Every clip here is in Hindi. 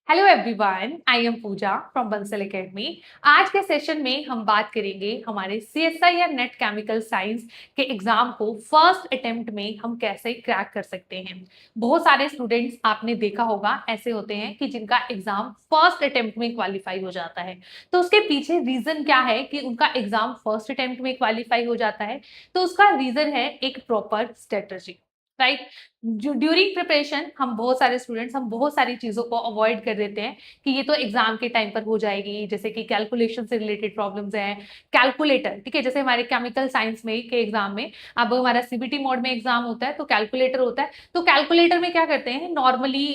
Hello everyone, I am Pooja from Bansal Academy. आज के सेशन में हम बात करेंगे हमारे सीएसआई या नेट केमिकल साइंस के एग्जाम को फर्स्ट अटेम्प्ट में हम कैसे क्रैक कर सकते हैं। बहुत सारे स्टूडेंट्स आपने देखा होगा ऐसे होते हैं कि जिनका एग्जाम फर्स्ट अटेम्प्ट में क्वालिफाई हो जाता है। तो उसके पीछे रीजन क्या है कि उनका एग्जाम फर्स्ट अटेम्प्ट में क्वालिफाई हो जाता है? तो उसका रीजन है एक proper strategy, right. During preparation हम बहुत सारी चीजों को अवॉइड कर देते हैं कि ये तो एग्जाम के टाइम पर हो जाएगी, जैसे कि कैलकुलेशन से रिलेटेड प्रॉब्लम्स हैं। कैलकुलेटर, ठीक है, जैसे हमारे केमिकल साइंस में के एग्जाम में अब हमारा सीबीटी मोड में एग्जाम होता है तो कैलकुलेटर होता है। तो कैलकुलेटर में क्या करते हैं नॉर्मली,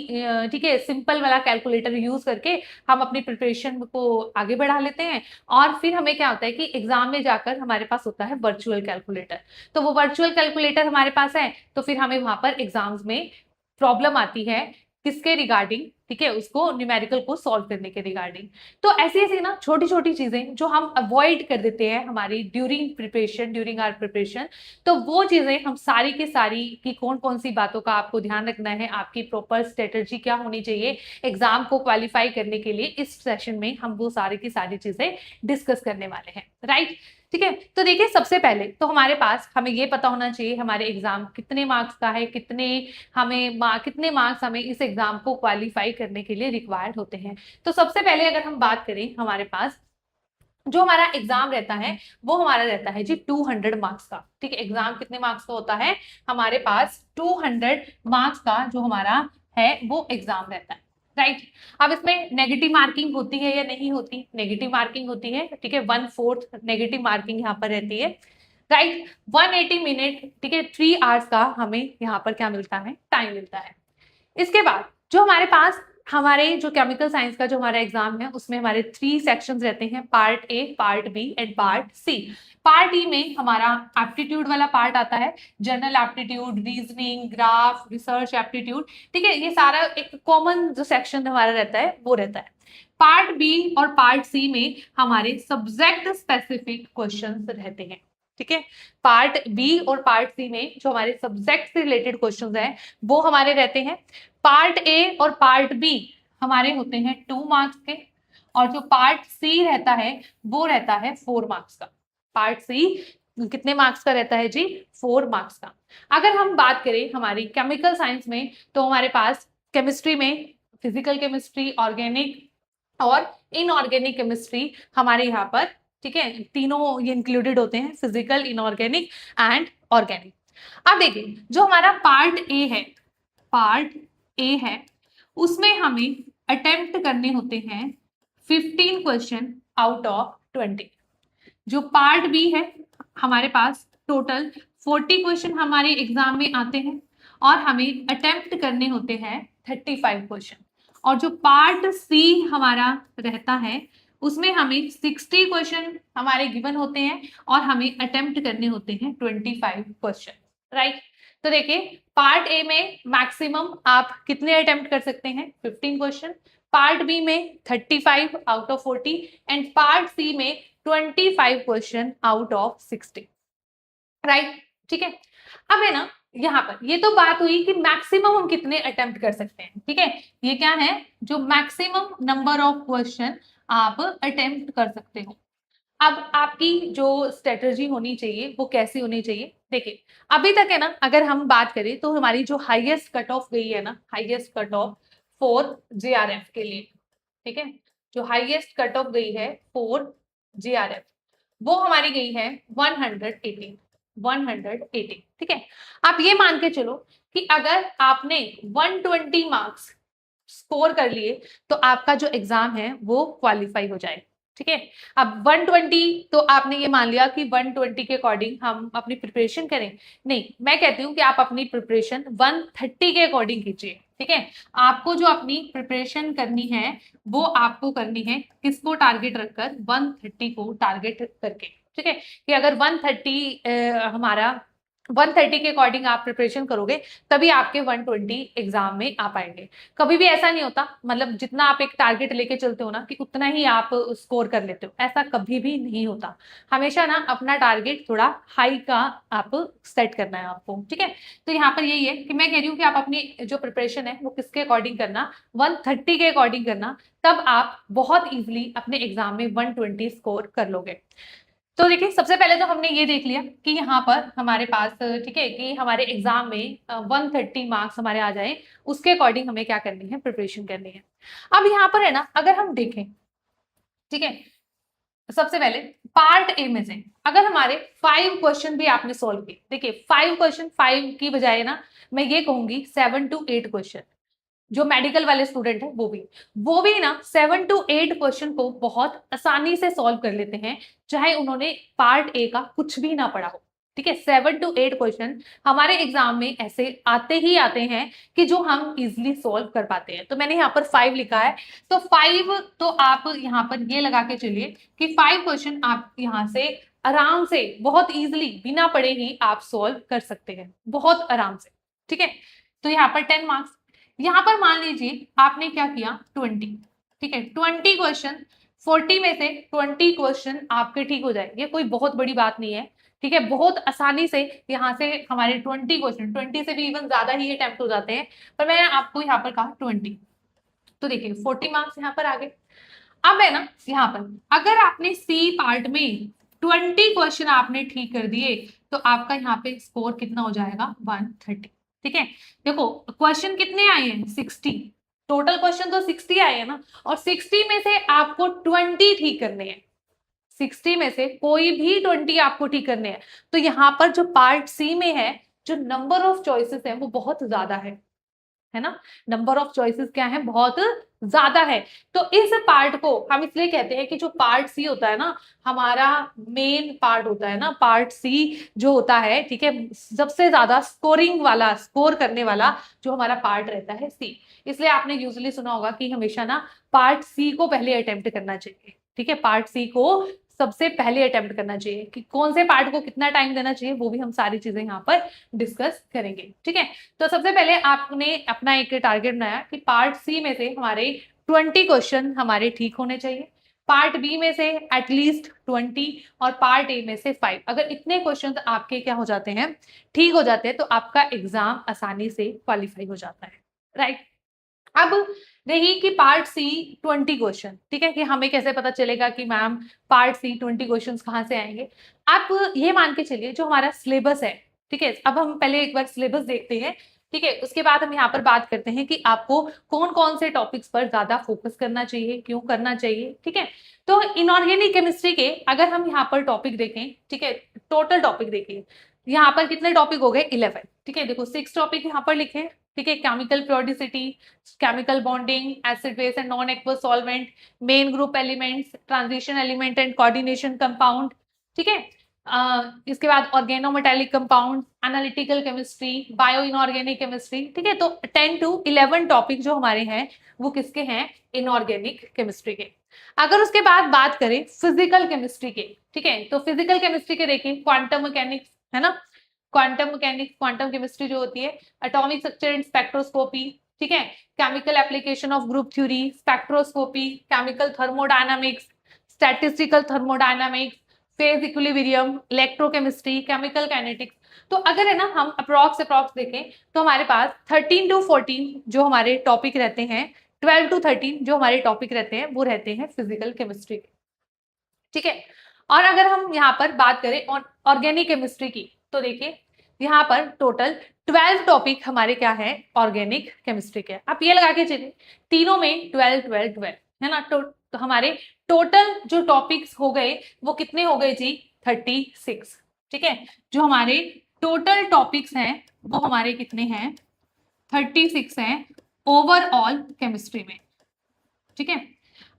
ठीक है, सिंपल वाला कैलकुलेटर यूज करके हम अपनी प्रिपरेशन को आगे बढ़ा लेते हैं। और फिर हमें क्या होता है कि एग्जाम में जाकर हमारे पास होता है वर्चुअल कैलकुलेटर। तो वो वर्चुअल कैलकुलेटर हमारे पास है तो फिर हमें वहां पर एग्जाम्स में प्रॉब्लम आती है किसके रिगार्डिंग, ठीक है, उसको न्यूमेरिकल को सॉल्व करने के रिगार्डिंग। तो ऐसी ऐसी ना छोटी छोटी चीजें जो हम अवॉइड कर देते हैं हमारी ड्यूरिंग आवर प्रिपरेशन। तो वो चीजें हम सारी की सारी कि कौन कौन सी बातों का आपको ध्यान रखना है, आपकी प्रॉपर स्ट्रेटजी क्या होनी चाहिए एग्जाम को क्वालिफाई करने के लिए, इस सेशन में हम वो सारी की सारी चीजें डिस्कस करने वाले हैं, राइट। ठीक है, तो देखिए सबसे पहले तो हमारे पास हमें ये पता होना चाहिए हमारे एग्जाम कितने मार्क्स का है, कितने मार्क्स हमें इस एग्जाम को क्वालिफाई करने के लिए रिक्वायर्ड होते हैं। तो सबसे पहले अगर हम बात करें, हमारे पास जो हमारा एग्जाम रहता है वो हमारा रहता है जी 200 मार्क्स का। ठीक है, एग्जाम कितने मार्क्स का होता है? हमारे पास 200 मार्क्स का जो हमारा है वो एग्जाम रहता है, राइट। अब इसमें नेगेटिव मार्किंग होती है या नहीं होती? नेगेटिव मार्किंग होती है, ठीक है, 1/4 नेगेटिव मार्किंग यहाँ पर रहती है, राइट। 180 मिनट, ठीक है, 3 आवर्स का हमें यहाँ पर क्या मिलता है? टाइम मिलता है। इसके बाद जो हमारे पास हमारे जो केमिकल साइंस का जो हमारा एग्जाम है उसमें हमारे 3 सेक्शंस रहते हैं, part A, part B and part C. Part E में हमारा एप्टीट्यूड वाला पार्ट आता है, general aptitude, reasoning, graph, research aptitude, ठीक है, ये सारा एक कॉमन जो सेक्शन हमारा रहता है वो रहता है। पार्ट बी और पार्ट सी में हमारे सब्जेक्ट स्पेसिफिक क्वेश्चंस रहते हैं, ठीक है। पार्ट बी और पार्ट सी में जो हमारे सब्जेक्ट से रिलेटेड क्वेश्चंस हैं वो हमारे रहते हैं। पार्ट ए और पार्ट बी हमारे होते हैं 2 मार्क्स के, और जो पार्ट सी रहता है वो रहता है 4 मार्क्स का। पार्ट सी कितने मार्क्स का रहता है जी? 4 मार्क्स का। अगर हम बात करें हमारी केमिकल साइंस में तो हमारे पास केमिस्ट्री में फिजिकल केमिस्ट्री, ऑर्गेनिक और इनऑर्गेनिक केमिस्ट्री हमारे यहाँ पर, ठीक है, तीनों ये इंक्लूडेड होते हैं, फिजिकल, इनऑर्गेनिक एंड ऑर्गेनिक। अब देखिए जो हमारा पार्ट ए है उसमें हमें अटेम्प्ट करने होते हैं 15 क्वेश्चन आउट ऑफ 20। जो पार्ट बी है हमारे पास टोटल 40 क्वेश्चन हमारे एग्जाम में आते हैं और हमें अटेम्प्ट करने होते हैं 35 क्वेश्चन। और जो पार्ट सी हमारा रहता है उसमें हमें 60 क्वेश्चन हमारे गिवन होते हैं और हमें अटेम्प्ट करने होते हैं 25 क्वेश्चन, राइट। तो देखिए पार्ट ए में मैक्सिमम आप कितने अटेम्प्ट कर सकते हैं? 15 क्वेश्चन। पार्ट बी में 35 out of 40 and part c में 25 क्वेश्चन आउट ऑफ 60, राइट। ठीक है, अब है ना यहाँ पर ये तो बात हुई कि मैक्सिमम हम कितने अटेम्प्ट कर सकते हैं, ठीक है। ये क्या है? जो मैक्सिमम नंबर ऑफ क्वेश्चन आप अटेम्प्ट कर सकते हो। अब आपकी जो स्ट्रेटजी होनी चाहिए वो कैसी होनी चाहिए? देखिए अभी तक है ना, अगर हम बात करें तो हमारी जो हाईएस्ट कट ऑफ गई है ना, highest cut off for JRF के लिए, ठीक है, जो हाईएस्ट कट ऑफ गई है फॉर जेआरएफ वो हमारी गई है 180, ठीक है। आप ये मान के चलो कि अगर आपने 120 मार्क्स स्कोर कर लिए तो आपका जो एग्जाम है वो क्वालिफाई हो जाए, ठीक है। अब 120 तो आपने ये मान लिया कि 120 के अकॉर्डिंग हम अपनी प्रिपरेशन करें। नहीं, मैं कहती हूँ कि आप अपनी प्रिपरेशन 130 के अकॉर्डिंग कीजिए, ठीक है। आपको जो अपनी प्रिपरेशन करनी है वो आपको करनी है किसको टारगेट रखकर? 130 को टारगेट करके, ठीक है। कि अगर 130 हमारा 130 के अकॉर्डिंग आप प्रिपरेशन करोगे तभी आपके 120 एग्जाम में आ पाएंगे। कभी भी ऐसा नहीं होता, मतलब जितना आप एक टारगेट लेके चलते हो ना कि उतना ही आप स्कोर कर लेते हो, ऐसा कभी भी नहीं होता। हमेशा ना अपना टारगेट थोड़ा हाई का आप सेट करना है आपको, ठीक है। तो यहाँ पर यही है कि मैं कह रही हूँ कि आप अपनी जो प्रिपरेशन है वो किसके अकॉर्डिंग करना, 130 के अकॉर्डिंग करना, तब आप बहुत ईजिली अपने एग्जाम में 120 स्कोर कर लोगे। तो देखिए, सबसे पहले तो हमने ये देख लिया कि यहाँ पर हमारे पास, ठीक है, कि हमारे एग्जाम में 130 मार्क्स हमारे आ जाए, उसके अकॉर्डिंग हमें क्या करनी है, प्रिपरेशन करनी है। अब यहाँ पर है ना, अगर हम देखें, ठीक है, सबसे पहले पार्ट ए में से अगर हमारे 5 क्वेश्चन भी आपने सॉल्व किए, देखिए 5 क्वेश्चन, 5 की बजाय ना मैं ये कहूंगी 7 to 8 क्वेश्चन, जो मेडिकल वाले स्टूडेंट है वो भी ना 7 to 8 क्वेश्चन को बहुत आसानी से सॉल्व कर लेते हैं, चाहे उन्होंने पार्ट ए का कुछ भी ना पढ़ा हो, ठीक है। 7 to 8 क्वेश्चन हमारे एग्जाम में ऐसे आते ही आते हैं कि जो हम इजिली सॉल्व कर पाते हैं। तो मैंने यहाँ पर 5 लिखा है, तो 5 तो आप यहाँ पर ये लगा के चलिए कि 5 क्वेश्चन आप यहाँ से आराम से बहुत इजिली बिना पढ़े ही आप सॉल्व कर सकते हैं, बहुत आराम से, ठीक है। तो यहाँ पर 10 मार्क्स। यहां पर मान लीजिए आपने क्या किया, 20, ठीक है, 20 क्वेश्चन, 40 में से 20 क्वेश्चन आपके ठीक हो जाए, ये कोई बहुत बड़ी बात नहीं है, ठीक है। बहुत आसानी से यहाँ से हमारे 20 क्वेश्चन, 20 से भी इवन ज्यादा ही अटेम्प्ट हो जाते हैं, पर मैंने आपको यहाँ पर कहा 20, तो देखिए 40 मार्क्स यहाँ पर आ गए। अब है ना, यहाँ पर अगर आपने सी पार्ट में 20 क्वेश्चन आपने ठीक कर दिए, तो आपका यहाँ पे स्कोर कितना हो जाएगा, 130, ठीक है। देखो क्वेश्चन कितने आए हैं, 60, टोटल क्वेश्चन तो 60 आए हैं ना, और 60 में से आपको 20 ठीक करने हैं, 60 में से कोई भी 20 आपको ठीक करने हैं। तो यहाँ पर जो पार्ट सी में है, जो नंबर ऑफ चॉइसेस है वो बहुत ज्यादा है ना, नंबर ऑफ चॉइसेस क्या है, बहुत ज्यादा है। तो इस पार्ट को हम इसलिए कहते हैं कि जो पार्ट सी होता है ना, हमारा मेन पार्ट होता है ना, पार्ट सी जो होता है, ठीक है, सबसे ज्यादा स्कोरिंग वाला, स्कोर करने वाला जो हमारा पार्ट रहता है सी। इसलिए आपने यूजुअली सुना होगा कि हमेशा ना पार्ट सी को पहले अटेम्प्ट करना चाहिए, ठीक है, पार्ट सी को सबसे पहले अटेम्प्ट करना चाहिए। कि कौन से पार्ट को कितना टाइम देना चाहिए वो भी हम सारी चीजें यहाँ पर डिस्कस करेंगे, ठीक है। तो सबसे पहले आपने अपना एक टारगेट बनाया कि पार्ट सी में से हमारे 20 क्वेश्चन हमारे ठीक होने चाहिए, पार्ट बी में से एटलीस्ट 20, और पार्ट ए में से 5। अगर इतने क्वेश्चन आपके क्या हो जाते हैं, ठीक हो जाते हैं, तो आपका एग्जाम आसानी से क्वालिफाई हो जाता है, राइट। अब रही कि पार्ट सी 20 क्वेश्चन, ठीक है, कि हमें कैसे पता चलेगा कि मैम पार्ट सी 20 क्वेश्चन कहाँ से आएंगे। आप ये मान के चलिए जो हमारा सिलेबस है, ठीक है, अब हम पहले एक बार सिलेबस देखते हैं, ठीक है, उसके बाद हम यहाँ पर बात करते हैं कि आपको कौन कौन से टॉपिक्स पर ज्यादा फोकस करना चाहिए, क्यों करना चाहिए, ठीक है। तो इनऑर्गेनिक केमिस्ट्री के अगर हम यहाँ पर टॉपिक देखें, ठीक है, टोटल टॉपिक देखिए, यहाँ पर कितने टॉपिक हो गए, 11, ठीक है। देखो 6 टॉपिक यहाँ पर लिखे, ठीक है, chemical periodicity, chemical bonding, acid base and non aqueous solvent, main group elements, transition element and coordination compound, ठीक है। इसके बाद organometallic compound, analytical chemistry, bio inorganic chemistry, ठीक है। तो 10 to 11 टॉपिक जो हमारे हैं वो किसके हैं, इनऑर्गेनिक केमिस्ट्री के। अगर उसके बाद बात करें फिजिकल केमिस्ट्री के, ठीक है, तो फिजिकल केमिस्ट्री के देखें, क्वांटम मैकेनिक्स है ना, क्वांटम मैकेनिक्स, क्वांटम केमिस्ट्री जो होती है, एटॉमिक स्ट्रक्चर एंड स्पेक्ट्रोस्कोपी, ठीक है, chemical application of group theory, spectroscopy, chemical thermodynamics, statistical thermodynamics, phase equilibrium, electrochemistry, chemical kinetics. तो अगर है ना हम अप्रॉक्स देखें तो हमारे पास 13 to 14 जो हमारे टॉपिक रहते हैं, 12 to 13 जो हमारे टॉपिक रहते हैं वो रहते हैं फिजिकल केमिस्ट्री के, ठीक है। और अगर हम यहाँ पर बात करें ऑर्गेनिक केमिस्ट्री की, तो देखिए यहाँ पर टोटल 12 टॉपिक हमारे क्या है, ऑर्गेनिक केमिस्ट्री के। आप ये लगा के चलिए तीनों में 12 12 12 है ना, तो हमारे टोटल जो टॉपिक्स हो गए वो कितने हो गए जी, 36, ठीक है। जो हमारे टोटल टॉपिक्स हैं वो हमारे कितने हैं, 36 हैं ओवरऑल केमिस्ट्री में, ठीक है।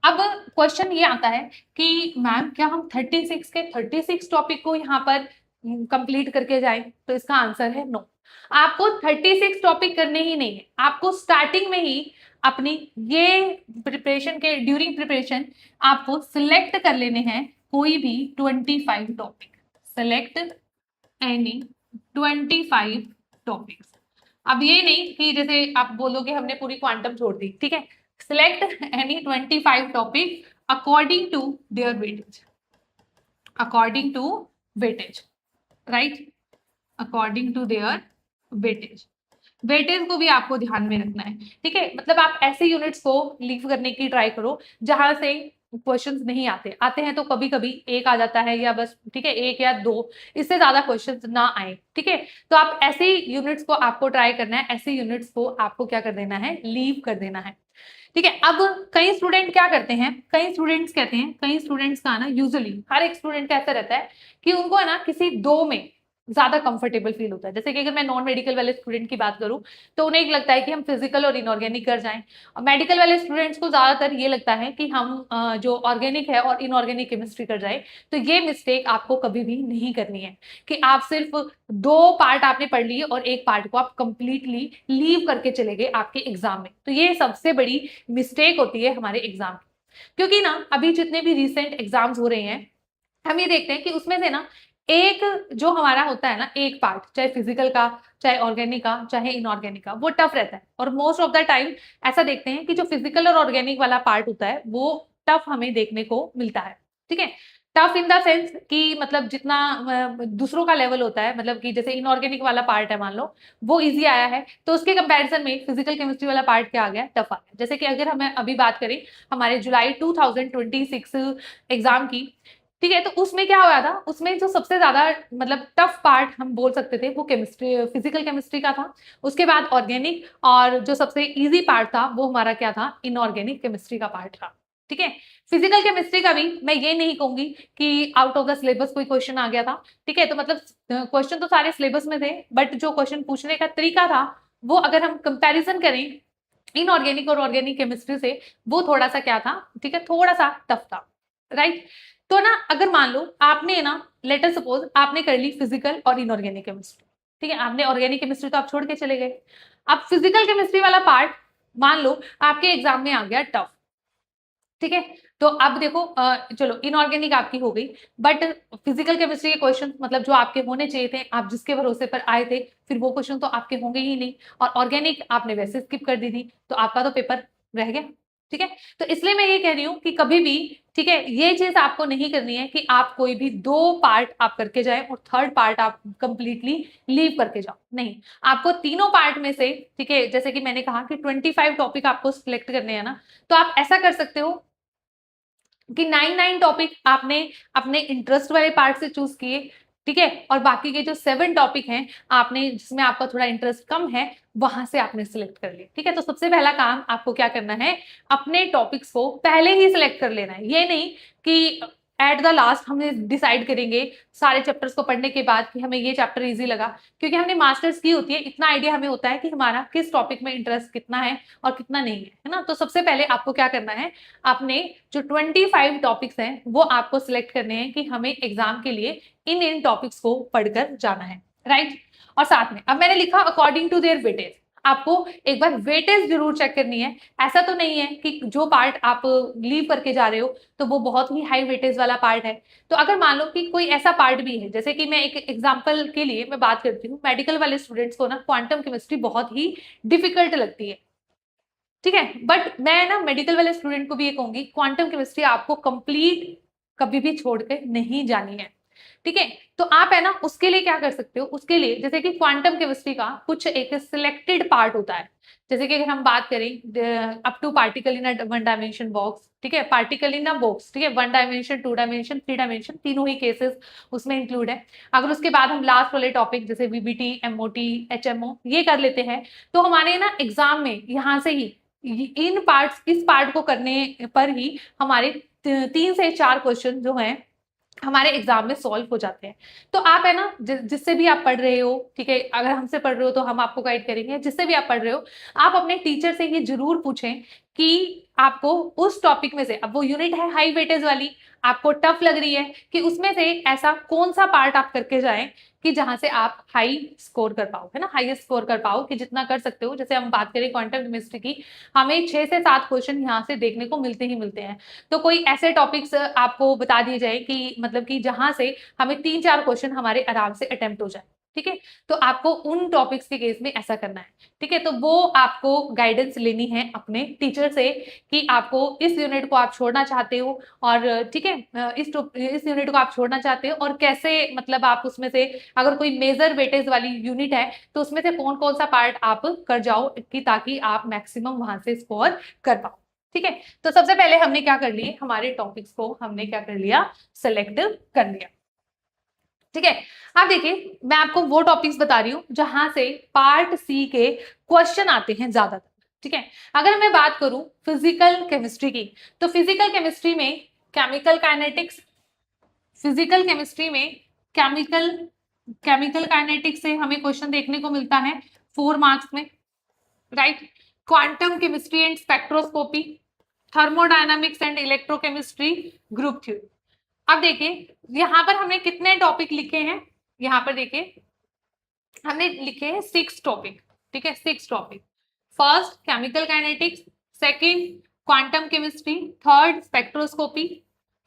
अब क्वेश्चन ये आता है कि मैम क्या हम 36 के 36 टॉपिक को यहाँ पर कंप्लीट करके जाए, तो इसका आंसर है नो। आपको 36 टॉपिक करने ही नहीं है, आपको स्टार्टिंग में ही अपनी ये प्रिपरेशन के ड्यूरिंग प्रिपरेशन आपको सिलेक्ट कर लेने हैं कोई भी 25 टॉपिक, सेलेक्ट एनी 25 टॉपिक्स। अब ये नहीं कि जैसे आप बोलोगे हमने पूरी क्वांटम छोड़ दी, ठीक है, select any 25 topic according to their weightage, according to weightage, right, according to their weightage. Weightage को भी आपको ध्यान में रखना है, ठीक है, मतलब आप ऐसे यूनिट्स को लीव करने की ट्राई करो जहां से क्वेश्चंस नहीं आते, आते हैं तो कभी कभी एक आ जाता है या बस, ठीक है, एक या दो, इससे ज्यादा क्वेश्चंस ना आए, ठीक है। तो आप ऐसे यूनिट्स को आपको ट्राई करना है, ऐसे यूनिट्स को आपको क्या कर देना है, लीव कर देना है, ठीक है। अब कई स्टूडेंट क्या करते हैं, कई स्टूडेंट्स कहते हैं, कई स्टूडेंट्स का ना यूजुअली हर एक स्टूडेंट का ऐसा रहता है कि उनको है ना किसी दो में ज्यादा कंफर्टेबल फील होता है। जैसे कि अगर मैं नॉन मेडिकल वाले स्टूडेंट की बात करूं तो उन्हें एक लगता है कि हम फिजिकल और इनऑर्गेनिक कर जाएं, और मेडिकल वाले स्टूडेंट्स को ज्यादातर ये लगता है कि हम जो ऑर्गेनिक है और इनऑर्गेनिक केमिस्ट्री कर जाए। तो ये मिस्टेक आपको कभी भी नहीं करनी है कि आप सिर्फ दो पार्ट आपने पढ़ लिए और एक पार्ट को आप कंप्लीटली लीव करके चले गए आपके एग्जाम में। तो ये सबसे बड़ी मिस्टेक होती है हमारे एग्जाम की, क्योंकि ना अभी जितने भी रिसेंट एग्जाम्स हो रहे हैं हम ये देखते हैं कि उसमें से ना एक जो हमारा होता है ना, एक पार्ट चाहे फिजिकल का, चाहे ऑर्गेनिक का, चाहे इनऑर्गेनिक का, वो टफ रहता है। और मोस्ट ऑफ द टाइम ऐसा देखते हैं कि जो फिजिकल और ऑर्गेनिक वाला पार्ट होता है वो टफ हमें देखने को मिलता है, ठीक है। टफ इन द सेंस कि मतलब जितना दूसरों का लेवल होता है, मतलब कि जैसे इनऑर्गेनिक वाला पार्ट है मान लो वो इजी आया है, तो उसके कंपैरिजन में फिजिकल केमिस्ट्री वाला पार्ट क्या आ गया, टफ आ गया। जैसे कि अगर हमें अभी बात करें हमारे जुलाई 2026 एग्जाम की, ठीक है, तो उसमें क्या हुआ था, उसमें जो सबसे ज्यादा मतलब टफ पार्ट हम बोल सकते थे वो केमिस्ट्री, फिजिकल केमिस्ट्री का था। उसके बाद ऑर्गेनिक, और जो सबसे इजी पार्ट था वो हमारा क्या था, इनऑर्गेनिक केमिस्ट्री का पार्ट था, ठीक है। फिजिकल केमिस्ट्री का भी मैं ये नहीं कहूंगी कि आउट ऑफ द सिलेबस कोई क्वेश्चन आ गया था, ठीक है, तो मतलब क्वेश्चन तो सारे सिलेबस में थे, बट जो क्वेश्चन पूछने का तरीका था वो अगर हम कंपैरिजन करें इनऑर्गेनिक और ऑर्गेनिक केमिस्ट्री से, वो थोड़ा सा क्या था, ठीक है, थोड़ा सा टफ था, राइट। तो ना अगर मान लो आपने ना, लेटर सपोज आपने कर ली फिजिकल और इनऑर्गेनिक केमिस्ट्री, ठीक है, आपने ऑर्गेनिक केमिस्ट्री तो आप छोड़ के चले गए, अब फिजिकल केमिस्ट्री वाला पार्ट मान लो आपके एग्जाम में आ गया टफ, ठीक है। तो अब देखो चलो इनऑर्गेनिक आपकी हो गई, बट फिजिकल केमिस्ट्री के क्वेश्चन मतलब जो आपके होने चाहिए थे, आप जिसके भरोसे पर आए थे, फिर वो क्वेश्चन तो आपके होंगे ही नहीं, और ऑर्गेनिक आपने वैसे स्किप कर दी थी, तो आपका तो पेपर रह गया, ठीक है। तो इसलिए मैं ये कह रही हूँ कि कभी भी, ठीक है, ये चीज आपको नहीं करनी है कि आप कोई भी दो पार्ट आप करके जाए और थर्ड पार्ट आप कंप्लीटली लीव करके जाओ, नहीं, आपको तीनों पार्ट में से, ठीक है, जैसे कि मैंने कहा कि 25 टॉपिक आपको सिलेक्ट करने हैं ना, तो आप ऐसा कर सकते हो कि 9 टॉपिक आपने अपने इंटरेस्ट वाले पार्ट से चूज किए, ठीक है, और बाकी के जो 7 टॉपिक हैं आपने जिसमें आपका थोड़ा इंटरेस्ट कम है वहां से आपने सिलेक्ट कर लिए, ठीक है। तो सबसे पहला काम आपको क्या करना है, अपने टॉपिक्स को पहले ही सिलेक्ट कर लेना है। ये नहीं कि एट द लास्ट हमने डिसाइड करेंगे सारे चैप्टर्स को पढ़ने के बाद कि हमें ये चैप्टर इजी लगा, क्योंकि हमने मास्टर्स की होती है, इतना आइडिया हमें होता है कि हमारा किस टॉपिक में इंटरेस्ट कितना है और कितना नहीं है ना। तो सबसे पहले आपको क्या करना है, आपने जो 25 टॉपिक्स हैं वो आपको सिलेक्ट करने हैं कि हमें एग्जाम के लिए इन टॉपिक्स को पढ़कर जाना है, राइट। और साथ में अब मैंने लिखा अकॉर्डिंग टू देयर वेटेज, आपको एक बार वेटेज जरूर चेक करनी है। ऐसा तो नहीं है कि जो पार्ट आप लीव करके जा रहे हो तो वो बहुत ही हाई वेटेज वाला पार्ट है। तो अगर मान लो कि कोई ऐसा पार्ट भी है, जैसे कि मैं एक एग्जांपल के लिए मैं बात करती हूँ, मेडिकल वाले स्टूडेंट्स को ना क्वांटम केमिस्ट्री बहुत ही डिफिकल्ट लगती है, ठीक है, बट मैं ना मेडिकल वाले स्टूडेंट को भी ये कहूंगी क्वांटम केमिस्ट्री आपको कंप्लीट कभी भी छोड़ के नहीं जानी है, ठीक है। तो आप है ना उसके लिए क्या कर सकते हो, उसके लिए जैसे कि क्वांटम केमिस्ट्री का कुछ एक सिलेक्टेड पार्ट होता है, जैसे कि अगर हम बात करें up to particle in a one dimension box, ठीक है, पार्टिकल इन अ बॉक्स, ठीक है, one dimension, two dimension, three dimension, तीनों ही केसेस उसमें इंक्लूड है। अगर उसके बाद हम लास्ट वाले टॉपिक जैसे वीबीटी, एमओटी, एचएमओ ये कर लेते हैं, तो हमारे ना एग्जाम में यहाँ से ही इन पार्ट्स, इस पार्ट को करने पर ही हमारे 3 से 4 क्वेश्चन जो हैं हमारे एग्जाम में सॉल्व हो जाते हैं। तो आप है ना जिससे भी आप पढ़ रहे हो, ठीक है, अगर हमसे पढ़ रहे हो तो हम आपको गाइड करेंगे, जिससे भी आप पढ़ रहे हो आप अपने टीचर से ये जरूर पूछें कि आपको उस टॉपिक में से, अब वो यूनिट है हाई वेटेज वाली, आपको टफ लग रही है, कि उसमें से ऐसा कौन सा पार्ट आप करके जाएं कि जहां से आप हाई स्कोर कर पाओ, है ना, हाईएस्ट स्कोर कर पाओ, कि जितना कर सकते हो। जैसे हम बात करें क्वांटम केमिस्ट्री की, हमें 6 से 7 क्वेश्चन यहाँ से देखने को मिलते ही मिलते हैं। तो कोई ऐसे टॉपिक्स आपको बता दिए जाए कि मतलब कि जहां से हमें 3-4 क्वेश्चन हमारे आराम से अटेम्प्ट हो जाए, ठीक है। तो आपको उन टॉपिक्स के केस में ऐसा करना है, ठीक है। तो वो आपको गाइडेंस लेनी है अपने टीचर से कि आपको इस यूनिट को आप छोड़ना चाहते हो, और ठीक है, इस यूनिट को आप छोड़ना चाहते हो, और कैसे, मतलब आप उसमें से अगर कोई मेजर वेटेज वाली यूनिट है तो उसमें से कौन कौन सा पार्ट आप कर जाओ कि ताकि आप मैक्सिमम वहां से स्कोर कर पाओ, ठीक है। तो सबसे पहले हमने क्या कर लिए, हमारे टॉपिक्स को हमने क्या कर लिया, सेलेक्ट कर लिया, ठीक है। अब देखिए मैं आपको वो टॉपिक्स बता रही हूं जहां से पार्ट सी के क्वेश्चन आते हैं ज्यादातर, ठीक है। अगर मैं बात करूं फिजिकल केमिस्ट्री की, तो फिजिकल केमिस्ट्री में केमिकल काइनेटिक्स, फिजिकल केमिस्ट्री में केमिकल केमिकल काइनेटिक्स से हमें क्वेश्चन देखने को मिलता है 4 मार्क्स में, right. Quantum chemistry and spectroscopy, thermodynamics and electrochemistry, group theory. अब देखिए यहां पर हमने कितने टॉपिक लिखे हैं, यहां पर देखिए हमने लिखे हैं 6 टॉपिक, ठीक है, 6 topic. First chemical kinetics, second quantum chemistry, third spectroscopy,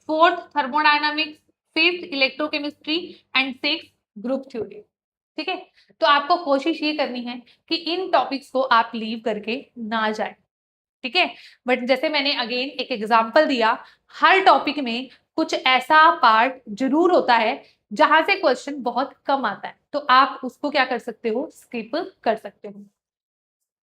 fourth thermodynamics, fifth electrochemistry and six group theory, ठीक है। तो आपको कोशिश ये करनी है कि इन टॉपिक्स को आप लीव करके ना जाए, ठीक है। बट जैसे मैंने अगेन एक एग्जांपल दिया, हर टॉपिक में कुछ ऐसा पार्ट जरूर होता है जहां से क्वेश्चन बहुत कम आता है, तो आप उसको क्या कर सकते हो, स्किप कर सकते हो।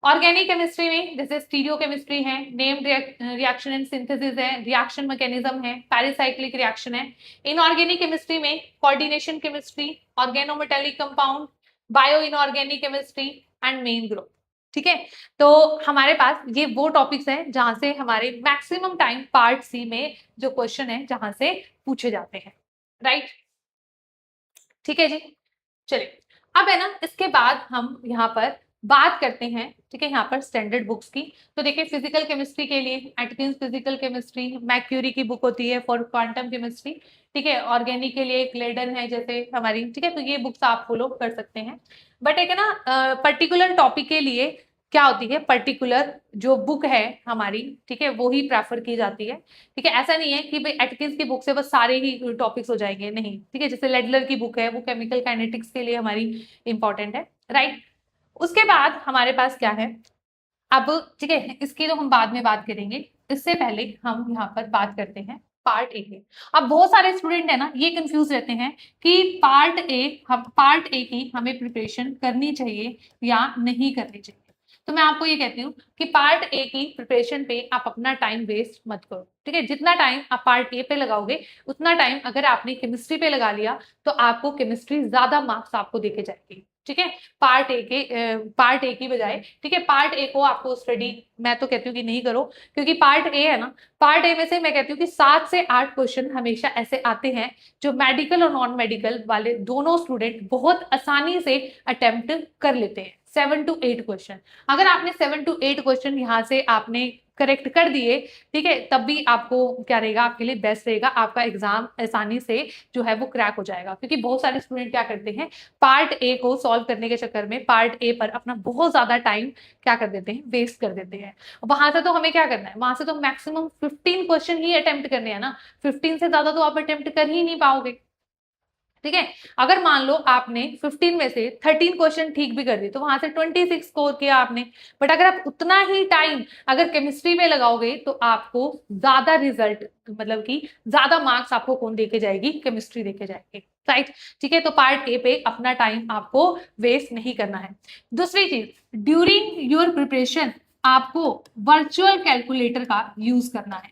ऑर्गेनिक केमिस्ट्री में जैसे स्टीरियो केमिस्ट्री है, नेम्ड रिएक्शन एंड सिंथेसिस है, रिएक्शन मैकेनिज्म है, पैरासाइक्लिक रिएक्शन है। इनऑर्गेनिक केमिस्ट्री में coordination chemistry, organometallic compound, bio inorganic chemistry and main group, ठीक है। तो हमारे पास ये वो टॉपिक्स हैं जहां से हमारे मैक्सिमम टाइम पार्ट सी में जो क्वेश्चन है जहां से पूछे जाते हैं, राइट, ठीक है जी। चलिए अब है ना, इसके बाद हम यहाँ पर बात करते हैं, ठीक है, यहाँ पर स्टैंडर्ड बुक्स की। तो देखिए फिजिकल केमिस्ट्री के लिए एटकिंस फिजिकल केमिस्ट्री, मैक्यूरी की बुक होती है फॉर क्वांटम केमिस्ट्री, ठीक है। ऑर्गेनिक के लिए क्लेडन है जैसे हमारी, ठीक है। तो ये बुक्स आप फॉलो कर सकते हैं। बट एक है ना पर्टिकुलर टॉपिक के लिए क्या होती है, पर्टिकुलर जो बुक है हमारी, ठीक है, वो ही प्रेफर की जाती है, ठीक है। ऐसा नहीं है कि भाई एटकिंस की बुक से बस सारे ही टॉपिक्स हो जाएंगे, नहीं, ठीक है। जैसे लेडलर की बुक है वो केमिकल काइनेटिक्स के लिए हमारी इंपॉर्टेंट है, राइट। उसके बाद हमारे पास क्या है अब, ठीक है, इसकी तो हम बाद में बात करेंगे, इससे पहले हम यहाँ पर बात करते हैं पार्ट ए की। अब बहुत सारे स्टूडेंट है ना ये कंफ्यूज रहते हैं कि पार्ट ए की हमें प्रिपरेशन करनी चाहिए या नहीं करनी चाहिए। तो मैं आपको ये कहती हूँ कि पार्ट ए की प्रिपरेशन पे आप अपना टाइम वेस्ट मत करो, ठीक है। जितना टाइम आप पार्ट ए पे लगाओगे उतना टाइम अगर आपने केमिस्ट्री पे लगा लिया तो आपको केमिस्ट्री ज्यादा मार्क्स आपको देके जाएगी, ठीक है। पार्ट ए की बजाय, ठीक है, पार्ट ए को आपको स्टडी मैं तो कहती हूँ कि नहीं करो, क्योंकि पार्ट ए है ना, पार्ट ए में से मैं कहती हूँ कि 7 से 8 क्वेश्चन हमेशा ऐसे आते हैं जो मेडिकल और नॉन मेडिकल वाले दोनों स्टूडेंट बहुत आसानी से अटेम्प्ट कर लेते हैं। 7 to 8 क्वेश्चन, अगर आपने 7 to 8 क्वेश्चन यहाँ से आपने करेक्ट कर दिए, ठीक है, तब भी आपको क्या रहेगा, आपके लिए बेस्ट रहेगा, आपका एग्जाम आसानी से जो है वो क्रैक हो जाएगा। क्योंकि बहुत सारे स्टूडेंट क्या करते हैं, पार्ट ए को सॉल्व करने के चक्कर में पार्ट ए पर अपना बहुत ज्यादा टाइम क्या कर देते हैं, वेस्ट कर देते हैं। वहां से तो हमें क्या करना है, वहां से तो मैक्सिमम 15 क्वेश्चन ही अटेम्प्ट करने हैं ना, 15 से ज्यादा तो आप अटेम्प्ट कर ही नहीं पाओगे, ठीक है। अगर मान लो आपने 15 में से 13 क्वेश्चन ठीक भी कर दिए तो वहां से 26 स्कोर किया आपने। बट अगर आप उतना ही टाइम अगर केमिस्ट्री में लगाओगे तो आपको ज्यादा रिजल्ट, मतलब कि ज्यादा मार्क्स आपको कौन देके जाएगी, केमिस्ट्री देके जाएगी, राइट, ठीक है। तो पार्ट ए पे अपना टाइम आपको वेस्ट नहीं करना है। दूसरी चीज, ड्यूरिंग योर प्रिपरेशन आपको वर्चुअल कैलकुलेटर का यूज करना है,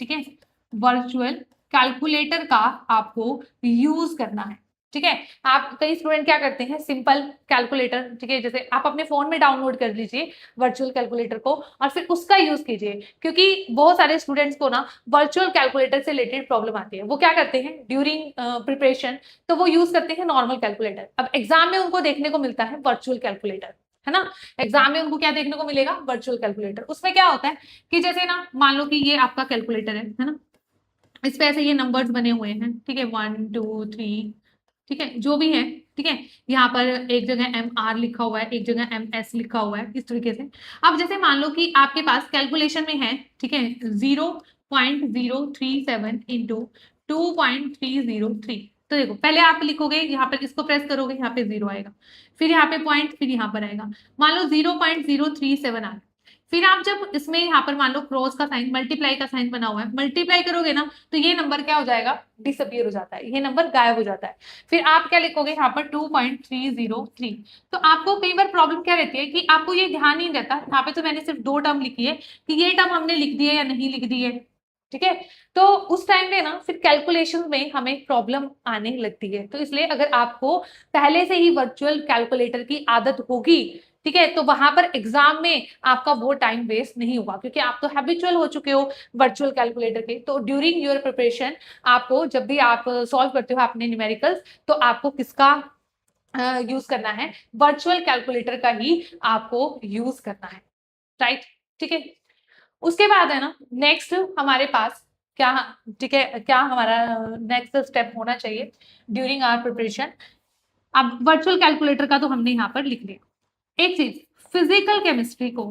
ठीक है। वर्चुअल कैलकुलेटर का आपको यूज करना है, ठीक है। आप कई स्टूडेंट क्या करते हैं, सिंपल कैलकुलेटर, ठीक है, जैसे आप अपने फोन में डाउनलोड कर लीजिए वर्चुअल कैलकुलेटर को और फिर उसका यूज कीजिए। क्योंकि बहुत सारे स्टूडेंट्स को ना वर्चुअल कैलकुलेटर से रिलेटेड प्रॉब्लम आती है, वो क्या करते हैं ड्यूरिंग प्रिपरेशन, तो वो यूज करते हैं नॉर्मल कैलकुलेटर। अब एग्जाम में उनको देखने को मिलता है वर्चुअल कैलकुलेटर, है ना। एग्जाम में उनको क्या देखने को मिलेगा, वर्चुअल कैलकुलेटर। उसमें क्या होता है कि जैसे ना मान लो कि ये आपका कैलकुलेटर है ना, इस पे ऐसे ये नंबर्स बने हुए हैं, ठीक है, 1 2 3, ठीक है, जो भी है, ठीक है। यहाँ पर एक जगह MR लिखा हुआ है, एक जगह MS लिखा हुआ है, इस तरीके से। अब जैसे मान लो कि आपके पास कैलकुलेशन में है, ठीक है, 0.037 इंटू 2.303, तो देखो पहले आप लिखोगे, यहाँ पर इसको प्रेस करोगे, यहाँ पे 0 आएगा, फिर यहाँ पे पॉइंट, फिर यहाँ पर आएगा, मान लो 0.037 आ गया। फिर आप जब इसमें यहाँ पर मान लो क्रॉस का साइन, मल्टीप्लाई का साइन बना हुआ है, मल्टीप्लाई करोगे ना तो ये नंबर क्या हो जाएगा, डिसअपियर हो जाता है, ये नंबर गायब हो जाता है। फिर आप क्या लिखोगे यहाँ पर 2.303। तो आपको कई बार प्रॉब्लम क्या रहती है कि आपको ये ध्यान नहीं रहता, यहाँ पे तो मैंने सिर्फ 2 टर्म लिखी है कि ये टर्म हमने लिख दी है या नहीं लिख दी है, ठीक है। तो उस टाइम पे ना फिर कैलकुलेशन में हमें प्रॉब्लम आने लगती है। तो इसलिए अगर आपको पहले से ही वर्चुअल कैलकुलेटर की आदत होगी, ठीक है, तो वहां पर एग्जाम में आपका वो टाइम वेस्ट नहीं होगा, क्योंकि आप तो हैबिचुअल हो चुके हो वर्चुअल कैलकुलेटर के। तो ड्यूरिंग योर प्रिपरेशन आपको जब भी आप सॉल्व करते हो अपने न्यूमेरिकल्स, तो आपको किसका यूज करना है, वर्चुअल कैलकुलेटर का ही आपको यूज करना है, राइट, ठीक है। उसके बाद है ना नेक्स्ट हमारे पास क्या, ठीक है, क्या हमारा नेक्स्ट स्टेप होना चाहिए ड्यूरिंग आवर प्रिपरेशन। अब वर्चुअल कैलकुलेटर का तो हमने यहाँ पर लिख लिया। एक चीज फिजिकल केमिस्ट्री को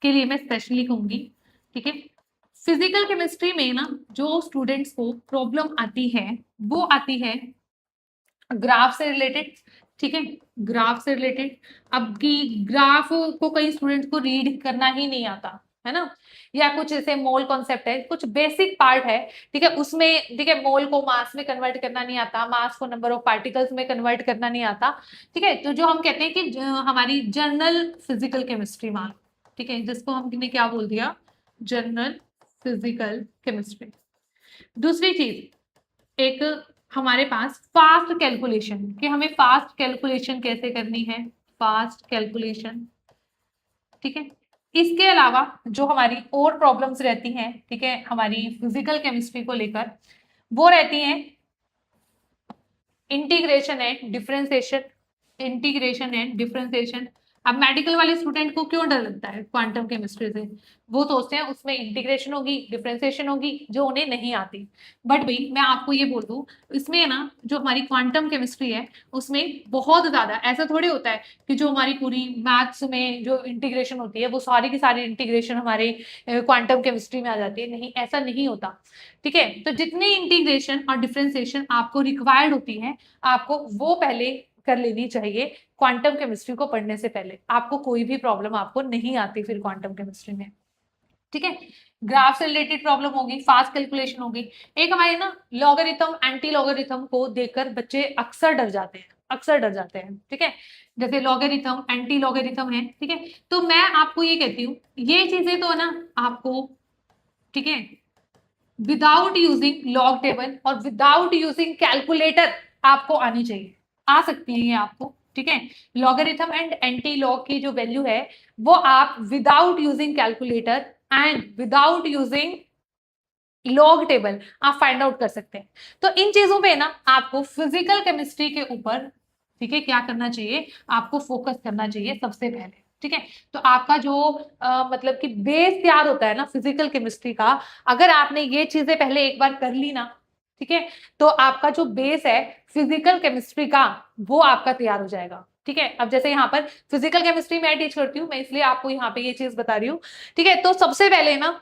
के लिए मैं स्पेशली कहूंगी, ठीक है। फिजिकल केमिस्ट्री में ना जो स्टूडेंट्स को प्रॉब्लम आती है वो आती है ग्राफ से रिलेटेड, ठीक है, ग्राफ से रिलेटेड। अब की ग्राफ को कई स्टूडेंट्स को रीड करना ही नहीं आता है ना, या कुछ जैसे मोल कॉन्सेप्ट है, कुछ बेसिक पार्ट है, ठीक है, उसमें ठीक है मोल को मास में कन्वर्ट करना नहीं आता, मास को नंबर ऑफ पार्टिकल्स में कन्वर्ट करना नहीं आता, ठीक है। तो जो हम कहते हैं कि हमारी जनरल फिजिकल केमिस्ट्री मान, ठीक है, जिसको हमने क्या बोल दिया, जनरल फिजिकल केमिस्ट्री। दूसरी चीज एक हमारे पास फास्ट कैलकुलेशन, कि हमें फास्ट कैलकुलेशन कैसे करनी है, फास्ट कैलकुलेशन, ठीक है। इसके अलावा जो हमारी और प्रॉब्लम्स रहती हैं, ठीक है, हमारी फिजिकल केमिस्ट्री को लेकर, वो रहती हैं integration and differentiation, integration and differentiation. अब मेडिकल वाले स्टूडेंट को क्यों डर लगता है क्वांटम केमिस्ट्री से, वो सोचते हैं उसमें इंटीग्रेशन होगी, डिफरेंशिएशन होगी, जो उन्हें नहीं आती। बट भाई मैं आपको ये बोल दूं, इसमें ना जो हमारी क्वांटम केमिस्ट्री है उसमें बहुत ज्यादा, ऐसा थोड़ी होता है कि जो हमारी पूरी मैथ्स में जो इंटीग्रेशन होती है वो सारी की सारी इंटीग्रेशन हमारे क्वांटम केमिस्ट्री में आ जाती है, नहीं, ऐसा नहीं होता, ठीक है। तो जितनी इंटीग्रेशन और डिफरेंशिएशन आपको रिक्वायर्ड होती है, आपको वो पहले कर लेनी चाहिए क्वांटम केमिस्ट्री को पढ़ने से पहले। आपको कोई भी प्रॉब्लम आपको नहीं आती फिर क्वांटम केमिस्ट्री में, ठीक है। ग्राफ से रिलेटेड प्रॉब्लम होगी, फास्ट कैलकुलेशन होगी। एक हमारे ना लॉगरिथम एंटी लॉगरिथम को देखकर बच्चे अक्सर डर जाते हैं, अक्सर डर जाते हैं, ठीक है। जैसे लॉगरिथम एंटी लॉगरिथम है, ठीक है। तो मैं आपको ये कहती हूँ ये चीजें तो है ना आपको, ठीक है, विदाउट यूजिंग लॉग टेबल और विदाउट यूजिंग कैलकुलेटर आपको आनी चाहिए, आ सकती है ये आपको, ठीक है। लॉगरिथम एंड एंटी लॉग की जो वैल्यू है वो आप without using calculator and without using log table आप फाइंड आउट कर सकते हैं। तो इन चीजों पे ना आपको फिजिकल केमिस्ट्री के ऊपर, ठीक है, क्या करना चाहिए, आपको फोकस करना चाहिए सबसे पहले, ठीक है। तो आपका जो मतलब कि बेस तैयार होता है ना फिजिकल केमिस्ट्री का, अगर आपने ये चीजें पहले एक बार कर ली ना, ठीक है, तो आपका जो बेस है फिजिकल केमिस्ट्री का वो आपका तैयार हो जाएगा, ठीक है। अब जैसे यहाँ पर फिजिकल केमिस्ट्री मैं टीच करती हूँ, मैं इसलिए आपको यहाँ पे ये चीज बता रही हूँ, ठीक है। तो सबसे पहले ना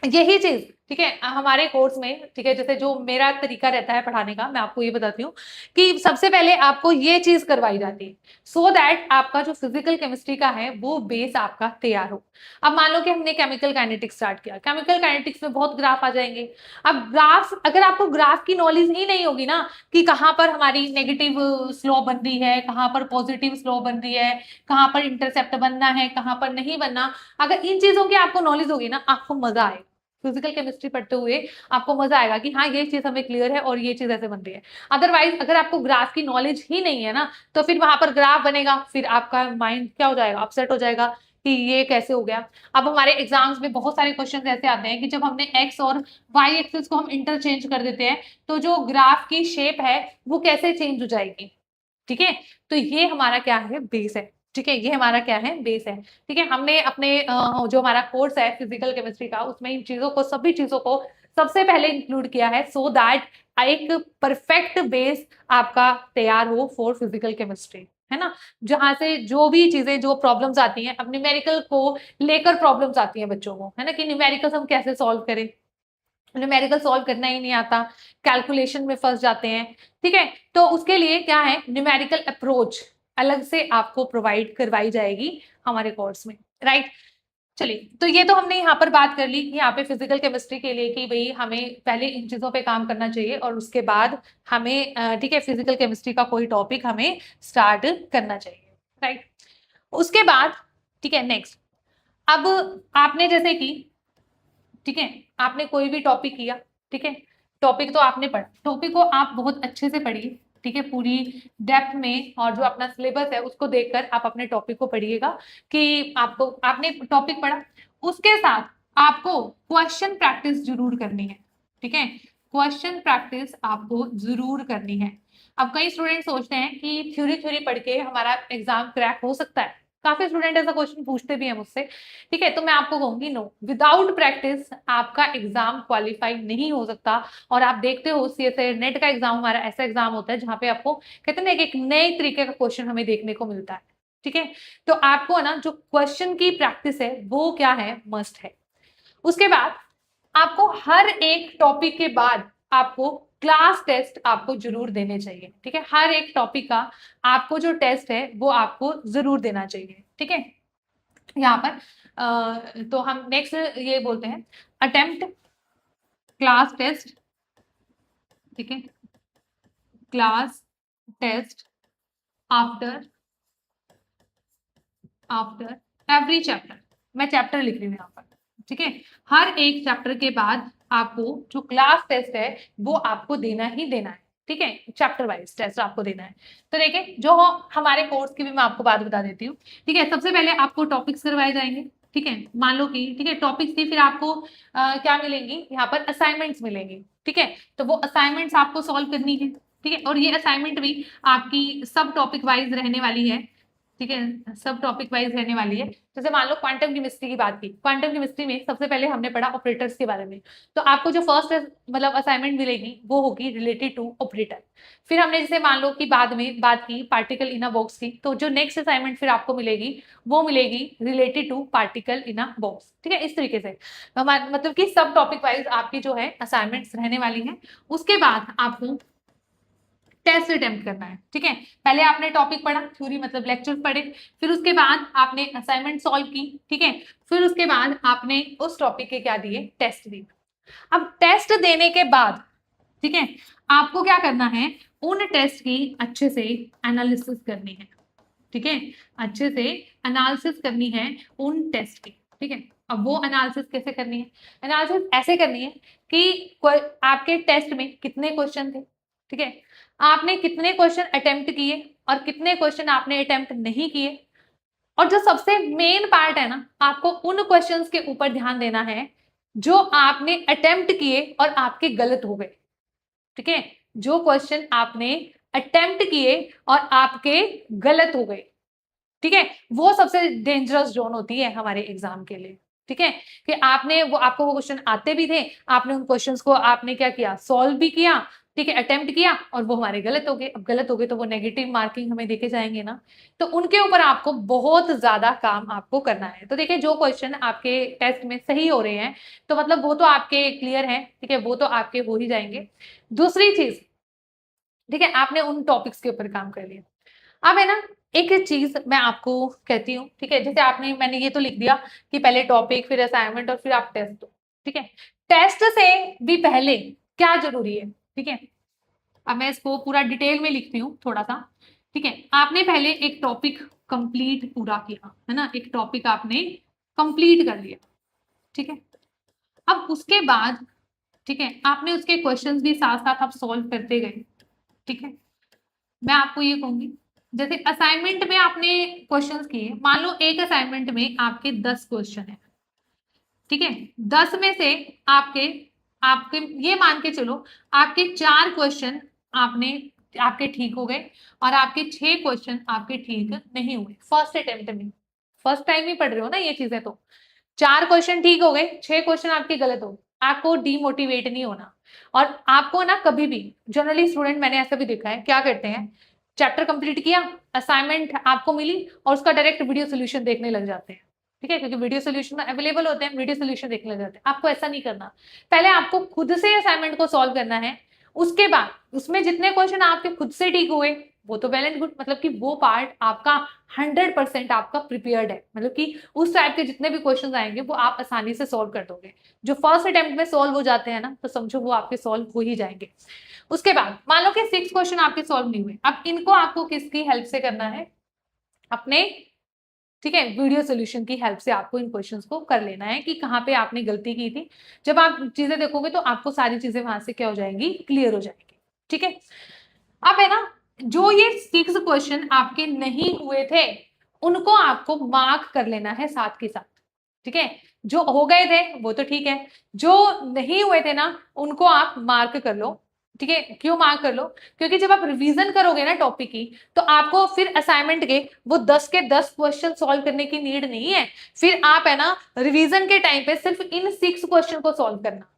यही चीज, ठीक है, हमारे कोर्स में, ठीक है, जैसे जो मेरा तरीका रहता है पढ़ाने का, मैं आपको ये बताती हूँ कि सबसे पहले आपको ये चीज करवाई जाती है सो दैट आपका जो फिजिकल केमिस्ट्री का है वो बेस आपका तैयार हो। अब मान लो कि हमने केमिकल काइनेटिक्स स्टार्ट किया, केमिकल काइनेटिक्स में बहुत ग्राफ आ जाएंगे। अब ग्राफ, अगर आपको ग्राफ की नॉलेज ही नहीं होगी ना कि कहाँ पर हमारी नेगेटिव स्लो बन रही है, कहाँ पर पॉजिटिव स्लो बन रही है, कहाँ पर इंटरसेप्ट बनना है, कहाँ पर नहीं बनना, अगर इन चीजों की आपको नॉलेज होगी ना, आपको मजा आएगा फिजिकल केमिस्ट्री पढ़ते हुए, आपको मजा आएगा कि हाँ ये चीज हमें क्लियर है और ये चीज ऐसे बन रही है। अदरवाइज अगर आपको ग्राफ की नॉलेज ही नहीं है ना, तो फिर वहां पर ग्राफ बनेगा, फिर आपका माइंड क्या हो जाएगा, अपसेट हो जाएगा कि ये कैसे हो गया। अब हमारे एग्जाम्स में बहुत सारे क्वेश्चन ऐसे आते हैं कि जब हमने एक्स और वाई एक्सिस को हम इंटरचेंज कर देते हैं तो जो ग्राफ की शेप है वो कैसे चेंज हो जाएगी, ठीक है। तो ये हमारा क्या है, बेस है, ठीक है, ये हमारा क्या है, बेस है, ठीक है। हमने अपने जो हमारा कोर्स है फिजिकल केमिस्ट्री का, उसमें इन चीजों को, सभी चीजों को सबसे पहले इंक्लूड किया है सो दैट एक परफेक्ट बेस आपका तैयार हो फॉर फिजिकल केमिस्ट्री, है ना। जहां से जो भी चीजें, जो प्रॉब्लम्स आती हैं, अब न्यूमेरिकल को लेकर प्रॉब्लम्स आती हैं बच्चों को, है ना, कि न्यूमेरिकल्स हम कैसे सॉल्व करें, न्यूमेरिकल सॉल्व करना ही नहीं आता, कैलकुलेशन में फंस जाते हैं, ठीक है, तो उसके लिए क्या है, न्यूमेरिकल अप्रोच अलग से आपको प्रोवाइड करवाई जाएगी हमारे कोर्स में, राइट। चलिए, तो ये तो हमने यहाँ पर बात कर ली कि यहाँ पे फिजिकल केमिस्ट्री के लिए कि भाई हमें पहले इन चीजों पे काम करना चाहिए और उसके बाद हमें ठीक है फिजिकल केमिस्ट्री का कोई टॉपिक हमें स्टार्ट करना चाहिए, राइट। उसके बाद ठीक है, नेक्स्ट, अब आपने जैसे कि ठीक है, आपने कोई भी टॉपिक किया, ठीक है, टॉपिक तो आपने पढ़ा, टॉपिक को आप बहुत अच्छे से पढ़िए, ठीक है, पूरी डेप्थ में, और जो अपना सिलेबस है उसको देखकर आप अपने टॉपिक को पढ़िएगा कि आपको आपने टॉपिक पढ़ा, उसके साथ आपको क्वेश्चन प्रैक्टिस जरूर करनी है, ठीक है, क्वेश्चन प्रैक्टिस आपको जरूर करनी है। अब कई स्टूडेंट सोचते हैं कि थ्योरी थ्योरी पढ़ के हमारा एग्जाम क्रैक हो सकता है, काफी स्टूडेंट ऐसा क्वेश्चन पूछते भी हैं मुझसे, ठीक है, तो मैं आपको कहूंगी नो, विदाउट प्रैक्टिस आपका एग्जाम क्वालिफाई नहीं हो सकता। और आप देखते हो सीएसए नेट का एग्जाम हमारा ऐसा एग्जाम होता है जहां पे आपको कहते हैं ना एक नए तरीके का क्वेश्चन हमें देखने को मिलता है, ठीक है, तो आपको ना जो क्वेश्चन की प्रैक्टिस है वो क्या है, मस्ट है। उसके बाद आपको हर एक टॉपिक के बाद आपको क्लास टेस्ट आपको जरूर देने चाहिए, ठीक है, हर एक टॉपिक का आपको जो टेस्ट है वो आपको जरूर देना चाहिए, ठीक है। यहाँ पर तो हम नेक्स्ट ये बोलते हैं अटेम्प्ट क्लास टेस्ट, ठीक है, class test after after every chapter, मैं चैप्टर लिख रही हूँ यहाँ पर, ठीक है, हर एक चैप्टर के बाद आपको जो क्लास टेस्ट है वो आपको देना ही देना है, ठीक है, चैप्टर वाइज टेस्ट आपको देना है। तो देखिए जो हमारे कोर्स की भी मैं आपको बात बता देती हूँ, ठीक है, सबसे पहले आपको टॉपिक्स करवाए जाएंगे, ठीक है, मान लो कि ठीक है टॉपिक्स की फिर आपको क्या मिलेंगी, यहाँ पर असाइनमेंट्स मिलेंगी, ठीक है, तो वो असाइनमेंट्स आपको सॉल्व करनी है, ठीक है, और ये असाइनमेंट भी आपकी सब टॉपिक वाइज रहने वाली है, ठीक है, सब टॉपिक वाइज रहने वाली है। जैसे मान लो क्वांटम केमिस्ट्री की बात की, क्वांटम केमिस्ट्री में सबसे पहले हमने पढ़ा ऑपरेटर्स के बारे में, तो आपको जो फर्स्ट मतलब असाइनमेंट मिलेगी वो होगी रिलेटेड टू ऑपरेटर। फिर हमने जैसे मान लो कि बाद में बात की पार्टिकल इन अ बॉक्स की, तो जो नेक्स्ट असाइनमेंट फिर आपको मिलेगी वो मिलेगी related to particle in a box, ठीक है, इस तरीके से मतलब कि सब टॉपिक वाइज आपकी जो है असाइनमेंट्स रहने वाली है। उसके बाद आपको टेस्ट अटेम्प्ट करना है, ठीक है, पहले आपने टॉपिक पढ़ा, थ्योरी मतलब लेक्चर पढ़े, फिर उसके बाद आपने असाइनमेंट सॉल्व की, ठीक है, फिर उसके बाद आपने उस टॉपिक के क्या दिए, टेस्ट दिए। अब टेस्ट देने के बाद ठीक है आपको क्या करना है, उन टेस्ट की अच्छे से एनालिसिस करनी है, ठीक है, अच्छे से एनालिसिस करनी है उन टेस्ट की, ठीक है। अब वो एनालिसिस कैसे करनी है, एनालिसिस ऐसे करनी है कि आपके टेस्ट में कितने क्वेश्चन थे, ठीक है, आपने कितने क्वेश्चन अटेम्प्ट किए और कितने क्वेश्चन आपने अटेम्प्ट नहीं किए, और जो सबसे मेन पार्ट है ना, आपको उन क्वेश्चंस के ऊपर ध्यान देना है जो आपने अटेम्प्ट किए और आपके गलत हो गए, ठीक है, जो क्वेश्चन आपने अटेम्प्ट किए और आपके गलत हो गए, ठीक है, वो सबसे डेंजरस जोन होती है हमारे एग्जाम के लिए, ठीक है, कि आपने वो आपको वो क्वेश्चन आते भी थे, आपने उन क्वेश्चंस को आपने क्या किया, सॉल्व भी किया, ठीक है, अटेम्प्ट किया और वो हमारे गलत हो गए। अब गलत हो गए तो वो नेगेटिव मार्किंग हमें देके जाएंगे ना, तो उनके ऊपर आपको बहुत ज्यादा काम आपको करना है। तो देखिए जो क्वेश्चन आपके टेस्ट में सही हो रहे हैं तो मतलब वो तो आपके क्लियर हैं, ठीक है, वो तो आपके हो ही जाएंगे। दूसरी चीज, ठीक है, आपने उन टॉपिक्स के ऊपर काम कर लिया। अब है ना एक चीज मैं आपको कहती हूँ, ठीक है, जैसे आपने मैंने ये तो लिख दिया कि पहले टॉपिक फिर असाइनमेंट और फिर आप टेस्ट दो, ठीक है, टेस्ट से भी पहले क्या जरूरी है, ठीक है, अब मैं इसको पूरा डिटेल में लिखती हूँ थोड़ा सा, ठीक है, आपने पहले एक टॉपिक कंप्लीट पूरा किया है ना, एक टॉपिक आपने कंप्लीट कर लिया, ठीक है, अब उसके बाद ठीक है आपने उसके क्वेश्चंस भी साथ साथ आप सॉल्व करते गए, ठीक है, मैं आपको ये कहूंगी जैसे असाइनमेंट में आपने क्वेश्चंस किए, मान लो एक असाइनमेंट में आपके 10 क्वेश्चन है, ठीक है, 10 में से आपके आपके ये मान के चलो आपके 4 क्वेश्चन आपने आपके ठीक हो गए और आपके 6 क्वेश्चन आपके ठीक नहीं हुए फर्स्ट अटेम्प्ट में, फर्स्ट टाइम ही पढ़ रहे हो ना ये चीजें, तो 4 क्वेश्चन ठीक हो गए, 6 क्वेश्चन आपके गलत हो गए, आपको डीमोटिवेट नहीं होना। और आपको ना कभी भी जनरली स्टूडेंट मैंने ऐसा भी देखा है क्या करते हैं, चैप्टर कंप्लीट किया, असाइनमेंट आपको मिली और उसका डायरेक्ट वीडियो सोल्यूशन देखने लग जाते हैं, ठीक है, क्योंकि वीडियो सोल्यूशन अवेलेबल होते हैं, वीडियो सोल्यूशन देखने लग जाते हैं। आपको ऐसा नहीं करना, पहले आपको खुद से असाइनमेंट को सॉल्व करना है, उसके बाद उसमें जितने क्वेश्चन आपके खुद से ठीक हुए वो तो वेल एंड गुड, मतलब कि वो पार्ट आपका 100% आपका प्रिपेयर्ड है, मतलब कि उस टाइप के जितने भी क्वेश्चन आएंगे वो आप आसानी से सॉल्व कर दोगे। जो फर्स्ट अटेम्प्ट में सॉल्व हो जाते हैं ना, तो समझो वो आपके सॉल्व हो ही जाएंगे। उसके बाद मान लो कि 6 क्वेश्चन आपके सॉल्व नहीं हुए, अब इनको आपको किसकी हेल्प से करना है? अपने, ठीक है, वीडियो सोल्यूशन की हेल्प से आपको इन क्वेश्चंस को कर लेना है कि कहाँ पे आपने गलती की थी। जब आप चीजें देखोगे तो आपको सारी चीजें वहां से क्या हो जाएंगी? क्लियर हो जाएंगी। ठीक है, अब है ना, जो ये 6 क्वेश्चन आपके नहीं हुए थे उनको आपको मार्क कर लेना है साथ के साथ। ठीक है, जो हो गए थे वो तो ठीक है, जो नहीं हुए थे ना उनको आप मार्क कर लो। ठीक है, क्यों मार्क कर लो? क्योंकि जब आप रिवीजन करोगे ना टॉपिक की, तो आपको फिर असाइनमेंट के वो 10 के 10 क्वेश्चन सॉल्व करने की नीड नहीं है। फिर आप है ना रिवीजन के टाइम पे सिर्फ इन 6 क्वेश्चन को सॉल्व करना।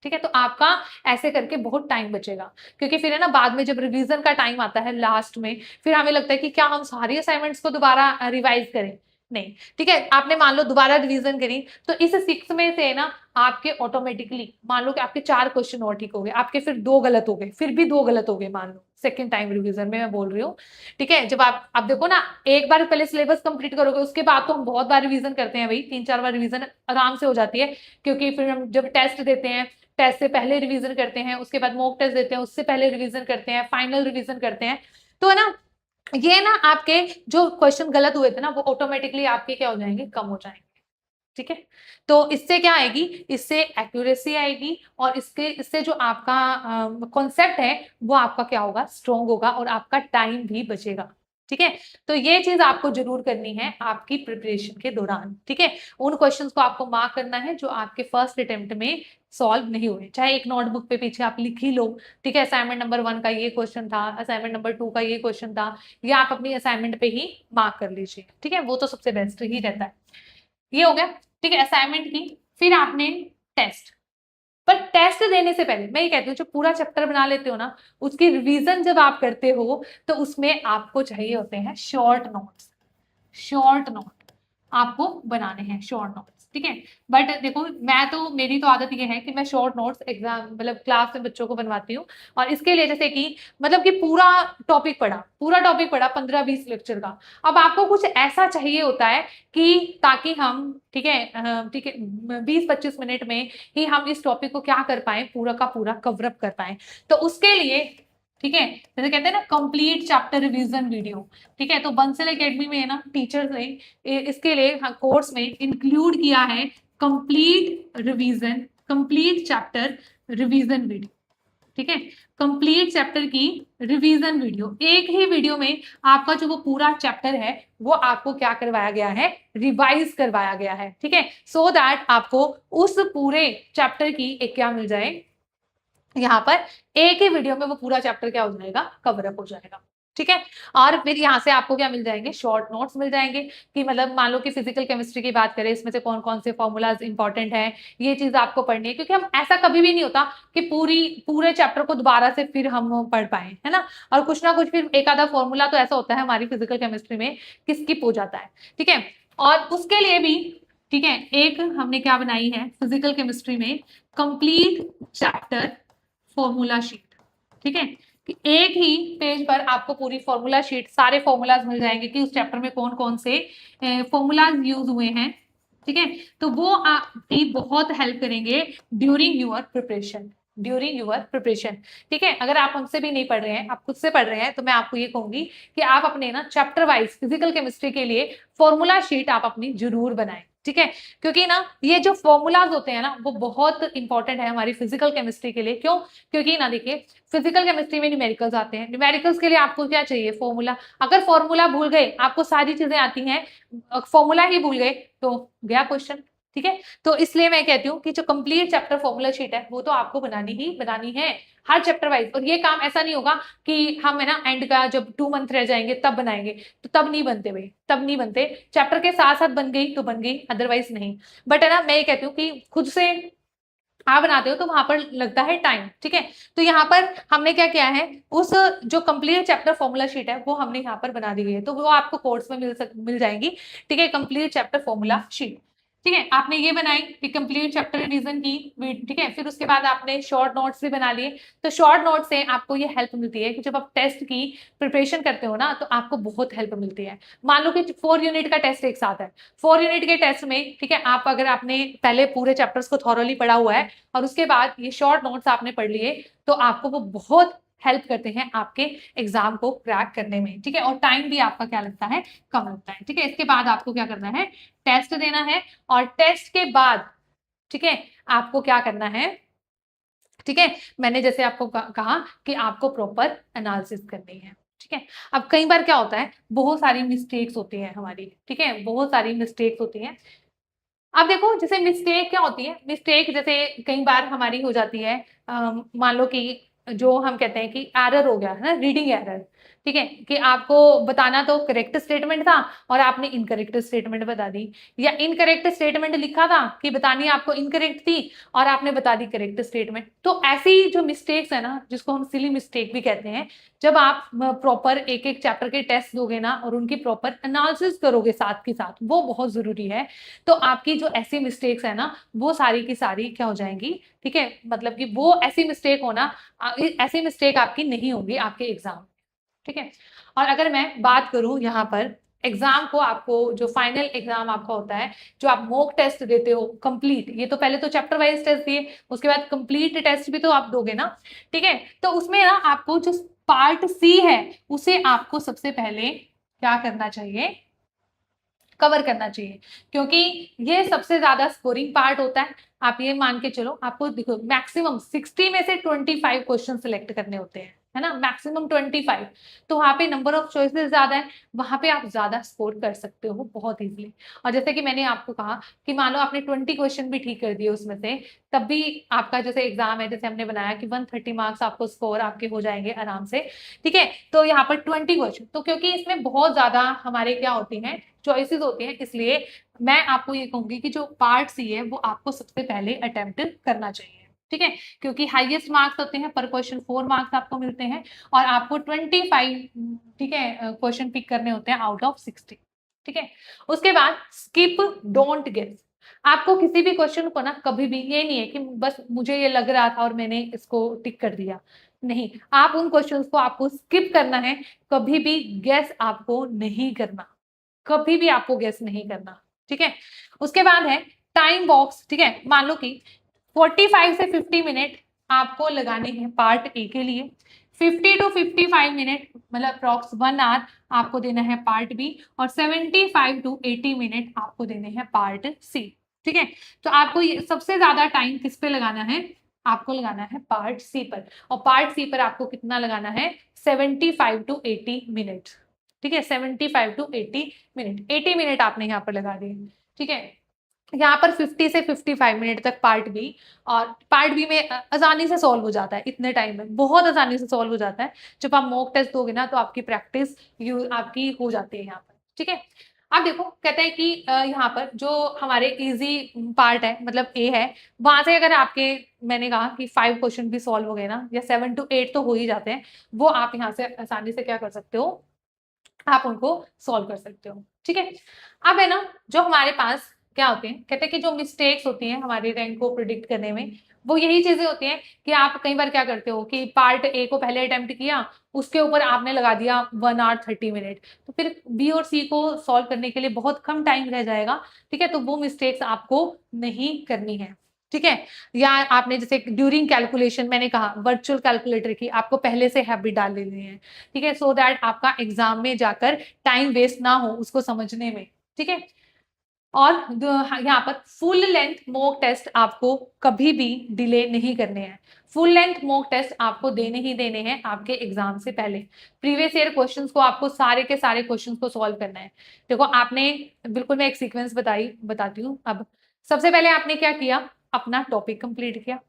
ठीक है, तो आपका ऐसे करके बहुत टाइम बचेगा, क्योंकि फिर है ना बाद में जब रिवीजन का टाइम आता है लास्ट में, फिर हमें लगता है कि क्या हम सारी असाइनमेंट्स को दोबारा रिवाइज करें? नहीं। ठीक है, आपने मान लो दोबारा रिवीजन करी, तो इस 6 में से ना आपके ऑटोमेटिकली मान लो कि आपके 4 क्वेश्चन और ठीक हो गए, आपके फिर 2 गलत हो गए, फिर भी 2 गलत हो गए मान लो सेकंड टाइम रिवीजन में मैं बोल रही हूँ। ठीक है, जब आप देखो ना, एक बार पहले सिलेबस कंप्लीट करोगे, उसके बाद तो हम बहुत बार रिवीजन करते हैं भाई, 3-4 बार रिवीजन आराम से हो जाती है, क्योंकि फिर हम जब टेस्ट देते हैं, टेस्ट से पहले रिवीजन करते हैं, उसके बाद मॉक टेस्ट देते हैं, उससे पहले रिवीजन करते हैं, फाइनल रिवीजन करते हैं, तो है ना ये ना आपके जो क्वेश्चन गलत हुए थे ना वो ऑटोमेटिकली आपके क्या हो जाएंगे? कम हो जाएंगे। ठीक है, तो इससे क्या आएगी? इससे एक्यूरेसी आएगी, और इससे जो आपका कॉन्सेप्ट है वो आपका क्या होगा? स्ट्रॉन्ग होगा, और आपका टाइम भी बचेगा। ठीक है, तो ये चीज आपको जरूर करनी है आपकी प्रिपरेशन के दौरान। ठीक है, उन क्वेश्चंस को आपको मार्क करना है जो आपके फर्स्ट अटेम्प्ट में सॉल्व नहीं हुए, चाहे एक नोटबुक पे पीछे आप लिख ही लो। ठीक है, असाइनमेंट नंबर 1 का ये क्वेश्चन था, असाइनमेंट नंबर 2 का ये क्वेश्चन था, या आप अपनी असाइनमेंट पे ही मार्क कर लीजिए। ठीक है, वो तो सबसे बेस्ट ही रहता है। ये हो गया। ठीक है, असाइनमेंट की, फिर आपने टेस्ट। पर टेस्ट देने से पहले मैं ये कहती हूँ, जो पूरा चैप्टर बना लेते हो ना, उसकी रिवीजन जब आप करते हो तो उसमें आपको चाहिए होते हैं शॉर्ट नोट्स। शॉर्ट नोट आपको बनाने हैं, शॉर्ट नोट्स। ठीक है, बट देखो मैं तो, मेरी तो आदत ये है कि मैं शॉर्ट नोट्स एग्जाम मतलब क्लास में बच्चों को बनवाती हूँ, और इसके लिए जैसे कि मतलब कि पूरा टॉपिक पढ़ा 15-20 लेक्चर का, अब आपको कुछ ऐसा चाहिए होता है कि ताकि हम, ठीक है 20-25 मिनट में ही हम इस टॉपिक को क्या कर पाए? पूरा का पूरा कवरअप कर पाए। तो उसके लिए, ठीक है, जैसे कहते हैं ना कंप्लीट चैप्टर रिवीजन वीडियो, ठीक है, तो बंसल एकेडमी में ना टीचर्स ने इसके लिए कोर्स में इंक्लूड किया है कंप्लीट चैप्टर रिवीजन वीडियो। ठीक है, कंप्लीट चैप्टर की रिवीजन वीडियो, एक ही वीडियो में आपका जो वो पूरा चैप्टर है वो आपको क्या करवाया गया है? रिवाइज करवाया गया है। ठीक है, सो दैट आपको उस पूरे चैप्टर की एक क्या मिल जाए? यहाँ पर एक ही वीडियो में वो पूरा चैप्टर क्या हो जाएगा? कवरअप हो जाएगा। ठीक है, और फिर यहाँ से आपको क्या मिल जाएंगे? शॉर्ट नोट्स मिल जाएंगे, कि मतलब मान लो कि फिजिकल केमिस्ट्री की बात करें, इसमें से कौन कौन से फॉर्मूलाज इंपॉर्टेंट है, ये चीज आपको पढ़नी है, क्योंकि हम ऐसा कभी भी नहीं होता कि पूरे चैप्टर को दोबारा से फिर हम पढ़ पाए, है ना, और कुछ ना कुछ फिर एक आधा फॉर्मूला तो ऐसा होता है हमारी फिजिकल केमिस्ट्री में कि स्किप हो जाता है। ठीक है, और उसके लिए भी, ठीक है, एक हमने क्या बनाई है फिजिकल केमिस्ट्री में? Complete chapter formula sheet. ठीक है, कि एक ही पेज पर आपको पूरी फॉर्मूला शीट, सारे फॉर्मूलाज मिल जाएंगे कि उस चैप्टर में कौन कौन से फॉर्मूलाज यूज हुए हैं। ठीक है, तो वो आपकी बहुत हेल्प करेंगे ड्यूरिंग योर प्रिपरेशन। ठीक है, अगर आप हमसे भी नहीं पढ़ रहे हैं, आप खुद से पढ़ रहे हैं, तो मैं आपको ये कहूंगी कि आप अपने ना चैप्टर वाइज फिजिकल केमिस्ट्री के लिए फॉर्मूला शीट आप अपनी जरूर बनाएं। ठीक है, क्योंकि ना ये जो फॉर्मूलाज होते हैं ना वो बहुत इंपॉर्टेंट है हमारी फिजिकल केमिस्ट्री के लिए। क्यों? क्योंकि ना देखिए, फिजिकल केमिस्ट्री में न्यूमेरिकल्स आते हैं, न्यूमेरिकल्स के लिए आपको क्या चाहिए? फॉर्मूला। अगर फॉर्मूला भूल गए, आपको सारी चीजें आती हैं, फॉर्मूला ही भूल गए तो गया क्वेश्चन। ठीक है, तो इसलिए मैं कहती हूँ कि जो कंप्लीट चैप्टर फॉर्मूला शीट है वो तो आपको बनानी है हर चैप्टर वाइज। और ये काम ऐसा नहीं होगा कि हम है ना एंड का जब 2 मंथ रह जाएंगे तब बनाएंगे, तो तब नहीं बनते भाई, तब नहीं बनते। चैप्टर के साथ साथ बन गई तो बन गई, अदरवाइज नहीं। बट है ना, मैं ये कहती हूँ कि खुद से आप बनाते हो तो वहां पर लगता है टाइम, ठीक है। तो यहाँ पर हमने क्या किया है, उस जो कंप्लीट चैप्टर फॉर्मूला शीट है वो हमने यहाँ पर बना दी गई है, तो वो आपको कोर्स में मिल जाएंगी, ठीक है, कंप्लीट चैप्टर फॉर्मूला शीट। ठीक है, आपने ये बनाई कि कंप्लीट चैप्टर रिवीजन की, ठीक है, फिर उसके बाद आपने शॉर्ट नोट्स भी बना लिए। तो शॉर्ट नोट से आपको ये हेल्प मिलती है कि जब आप टेस्ट की प्रिपरेशन करते हो ना, तो आपको बहुत हेल्प मिलती है। मान लो कि 4 यूनिट का टेस्ट एक साथ है, 4 यूनिट के टेस्ट में, ठीक है, आप अगर आपने पहले पूरे चैप्टर्स को थॉरोली पढ़ा हुआ है और उसके बाद ये शॉर्ट नोट्स आपने पढ़ लिए, तो आपको वो बहुत हेल्प करते हैं आपके एग्जाम को क्रैक करने में, ठीक है। और टाइम भी आपका क्या लगता है, कम लगता है, ठीक है। इसके बाद आपको क्या करना है, टेस्ट देना है, और टेस्ट के बाद, ठीक है, आपको क्या करना है, ठीक है, मैंने जैसे आपको कहा कि आपको प्रॉपर एनालिसिस करनी है, ठीक है। अब कई बार क्या होता है, बहुत सारी मिस्टेक्स होती है हमारी, ठीक है, बहुत सारी मिस्टेक्स होती हैं। अब देखो जैसे मिस्टेक क्या होती है, मिस्टेक जैसे कई बार हमारी हो जाती है, मान लो कि जो हम कहते हैं कि एरर हो गया है ना, रीडिंग एरर, ठीक है, कि आपको बताना तो करेक्ट स्टेटमेंट था और आपने इनकरेक्ट स्टेटमेंट बता दी, या इनकरेक्ट स्टेटमेंट लिखा था कि बतानी आपको इनकरेक्ट थी और आपने बता दी करेक्ट स्टेटमेंट। तो ऐसी जो मिस्टेक्स है ना, जिसको हम सिली मिस्टेक भी कहते हैं, जब आप प्रॉपर एक एक चैप्टर के टेस्ट दोगे ना और उनकी प्रॉपर एनालिसिस करोगे साथ के साथ, वो बहुत जरूरी है। तो आपकी जो ऐसी मिस्टेक्स है ना, वो सारी की सारी क्या हो जाएंगी, ठीक है, मतलब कि वो ऐसी मिस्टेक होना, ऐसी मिस्टेक आपकी नहीं होगी आपके एग्जाम में, ठीक है। और अगर मैं बात करूं यहाँ पर एग्जाम को, आपको जो फाइनल एग्जाम आपका होता है, जो आप मॉक टेस्ट देते हो कंप्लीट, ये तो पहले तो चैप्टर वाइज टेस्ट दिए, उसके बाद कंप्लीट टेस्ट भी तो आप दोगे ना, ठीक है। तो उसमें ना आपको जो पार्ट सी है, उसे आपको सबसे पहले क्या करना चाहिए, कवर करना चाहिए, क्योंकि ये सबसे ज्यादा स्कोरिंग पार्ट होता है। आप ये मान के चलो, आपको देखो मैक्सिमम 60 में से 25 क्वेश्चन सिलेक्ट करने होते हैं, है ना, मैक्सिमम 25। तो वहां पे नंबर ऑफ चॉइसेस ज्यादा है, वहां पे आप ज्यादा स्कोर कर सकते हो बहुत इजीली। और जैसे कि मैंने आपको कहा कि मान लो आपने 20 क्वेश्चन भी ठीक कर दिए उसमें से, तब भी आपका जैसे एग्जाम है, जैसे हमने बनाया कि 130 मार्क्स आपको स्कोर आपके हो जाएंगे आराम से, ठीक है। तो यहाँ पर 20 क्वेश्चन, तो क्योंकि इसमें बहुत ज्यादा हमारे क्या होती हैं, चॉइसेस होती हैं, इसलिए मैं आपको ये कहूंगी कि जो पार्ट सी है वो आपको सबसे पहले अटेम्प्ट करना चाहिए, ठीक है, क्योंकि हाईएस्ट मार्क्स होते हैं पर क्वेश्चन, 4 मार्क्स आपको मिलते हैं, और आपको 25, ठीक है, क्वेश्चन पिक करने होते हैं आउट ऑफ 60, ठीक है। उसके बाद स्किप डोंट गेस, आपको किसी भी क्वेश्चन को ना कभी भी ये नहीं है कि बस मुझे ये लग रहा था और मैंने इसको टिक कर दिया, नहीं, आप उन क्वेश्चंस को आपको स्किप करना है, कभी भी गेस आपको नहीं करना, कभी भी आपको गेस नहीं करना, ठीक है। उसके बाद है टाइम बॉक्स, ठीक है, मान लो कि 45 से 50 मिनट आपको लगाने हैं पार्ट ए के लिए, 50 टू 55 मिनट मतलब अप्रॉक्स 1 आवर आपको देना है पार्ट बी, और 75 टू 80 मिनट आपको देने हैं पार्ट सी, ठीक है। तो आपको ये सबसे ज्यादा टाइम किस पे लगाना है, आपको लगाना है पार्ट सी पर, और पार्ट सी पर आपको कितना लगाना है, 75 टू 80 मिनट, ठीक है, 75 टू 80 मिनट, 80 मिनट आपने यहाँ पर लगा दिए, ठीक है। यहाँ पर 50 से 55 मिनट तक पार्ट बी, और पार्ट बी में आसानी से सॉल्व हो जाता है, इतने टाइम में बहुत आसानी से सॉल्व हो जाता है। जब आप मॉक टेस्ट दोगे ना, तो आपकी प्रैक्टिस आपकी हो जाती है यहाँ पर, ठीक है। अब देखो कहते हैं कि यहाँ पर जो हमारे इजी पार्ट है, मतलब ए है, वहां से अगर आपके, मैंने कहा कि 5 क्वेश्चन भी सॉल्व हो गए ना, या 7 टू 8 तो हो ही जाते हैं, वो आप यहाँ से आसानी से क्या कर सकते हो, आप उनको सॉल्व कर सकते हो, ठीक है। अब है ना, जो हमारे पास क्या होते हैं, कहते हैं कि जो मिस्टेक्स होती हैं हमारे रैंक को प्रिडिक्ट करने में, वो यही चीजें होती हैं कि आप कई बार क्या करते हो कि पार्ट ए को पहले अटेम्प्ट किया, उसके ऊपर आपने लगा दिया 1 आवर 30 मिनट, तो फिर बी और सी को सॉल्व करने के लिए बहुत कम टाइम रह जाएगा, ठीक है। तो वो मिस्टेक्स आपको नहीं करनी है, ठीक है। या आपने जैसे ड्यूरिंग कैलकुलेशन, मैंने कहा वर्चुअल कैलकुलेटर की आपको पहले से हैबिट डाल लेनी है, ठीक है, सो दैट आपका एग्जाम में जाकर टाइम वेस्ट ना हो उसको समझने में, ठीक है। और यहाँ पर फुल लेंथ मॉक टेस्ट आपको कभी भी डिले नहीं करने हैं, फुल लेंथ मॉक टेस्ट आपको देने ही देने हैं आपके एग्जाम से पहले। प्रीवियस ईयर क्वेश्चंस को आपको सारे के सारे क्वेश्चंस को सॉल्व करना है। देखो आपने, बिल्कुल मैं एक सीक्वेंस बताती हूँ। अब सबसे पहले आपने क्या किया, अपना टॉपिक कंप्लीट किया,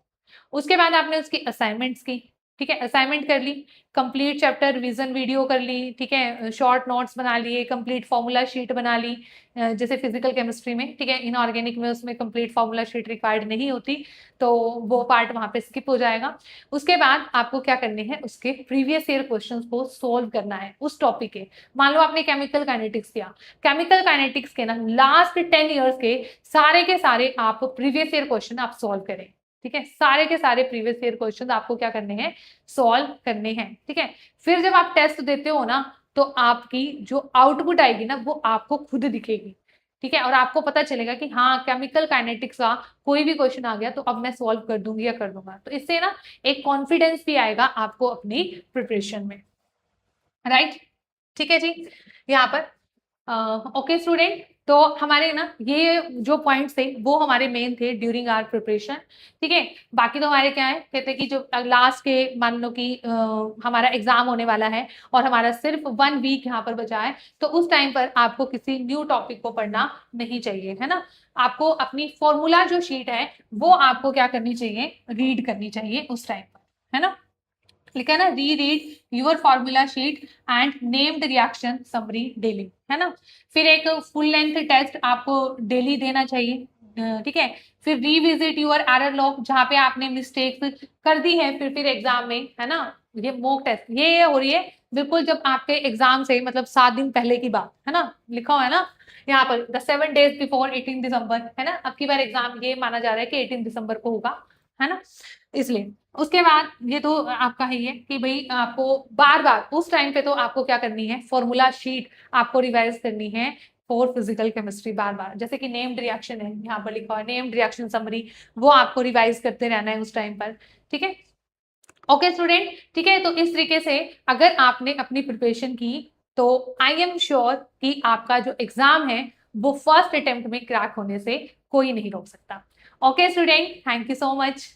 उसके बाद आपने उसकी असाइनमेंट्स की, ठीक है, असाइनमेंट कर ली, कंप्लीट चैप्टर रिवीजन वीडियो कर ली, ठीक है, शॉर्ट नोट्स बना लिए, कंप्लीट फॉर्मूला शीट बना ली, जैसे फिजिकल केमिस्ट्री में, ठीक है, इनऑर्गेनिक में उसमें कंप्लीट फॉर्मूला शीट रिक्वायर्ड नहीं होती, तो वो पार्ट वहां पे स्किप हो जाएगा। उसके बाद आपको क्या करने हैं, उसके प्रीवियस ईयर क्वेश्चंस को सोल्व करना है उस टॉपिक के। मान लो आपने केमिकल काइनेटिक्स किया, केमिकल काइनेटिक्स के ना लास्ट 10 ईयर्स के सारे आप प्रीवियस ईयर क्वेश्चन आप सोल्व करें, ठीक है, सारे के सारे प्रीवियस ईयर क्वेश्चन आपको क्या करने हैं, सॉल्व करने हैं, ठीक है। फिर जब आप टेस्ट देते हो ना, तो आपकी जो आउटपुट आएगी ना, वो आपको खुद दिखेगी, ठीक है, और आपको पता चलेगा कि हाँ, केमिकल काइनेटिक्स का कोई भी क्वेश्चन आ गया तो अब मैं सॉल्व कर दूंगी या कर दूंगा। तो इससे ना एक कॉन्फिडेंस भी आएगा आपको अपनी प्रिपरेशन में, राइट। ठीक है जी, यहाँ पर ओके स्टूडेंट, तो हमारे ना ये जो पॉइंट्स थे वो हमारे मेन थे ड्यूरिंग आवर प्रिपरेशन, ठीक है। बाकी तो हमारे क्या है, कहते हैं कि जो लास्ट के मान लो कि हमारा एग्जाम होने वाला है और हमारा सिर्फ 1 वीक यहाँ पर बचा है, तो उस टाइम पर आपको किसी न्यू टॉपिक को पढ़ना नहीं चाहिए, है ना। आपको अपनी फॉर्मूला जो शीट है वो आपको क्या करनी चाहिए, रीड करनी चाहिए उस टाइम पर, है ना। लिखा है ना, री read your formula sheet and named reaction summary daily, है ना। फिर एक फुल लेंथ टेस्ट आपको डेली देना चाहिए, ठीक है। फिर रीविजिट योर एरर लॉग, जहां पे आपने मिस्टेक्स कर दी है फिर एग्जाम में, है ना। ये मॉक टेस्ट ये हो रही है बिल्कुल जब आपके एग्जाम से मतलब 7 दिन पहले की बात, है ना, लिखा हुआ है ना यहाँ पर द 7 days बिफोर 18 दिसंबर, है ना। अब की बार एग्जाम ये माना जा रहा है कि 18 दिसंबर को होगा, है ना, इसलिए। उसके बाद ये तो आपका है ये कि भाई आपको बार बार उस टाइम पे तो आपको क्या करनी है, फॉर्मूला शीट आपको रिवाइज करनी है फॉर फिजिकल केमिस्ट्री बार बार, जैसे कि नेम्ड रिएक्शन है यहाँ पर लिखा हुआ है, नेम्ड रिएक्शन समरी, वो आपको रिवाइज करते रहना है उस टाइम पर, ठीक है। ओके स्टूडेंट, ठीक है, तो इस तरीके से अगर आपने अपनी प्रिपरेशन की तो आई एम श्योर कि आपका जो एग्जाम है वो फर्स्ट अटेम्प्ट में क्रैक होने से कोई नहीं रोक सकता। Okay student, thank you so much.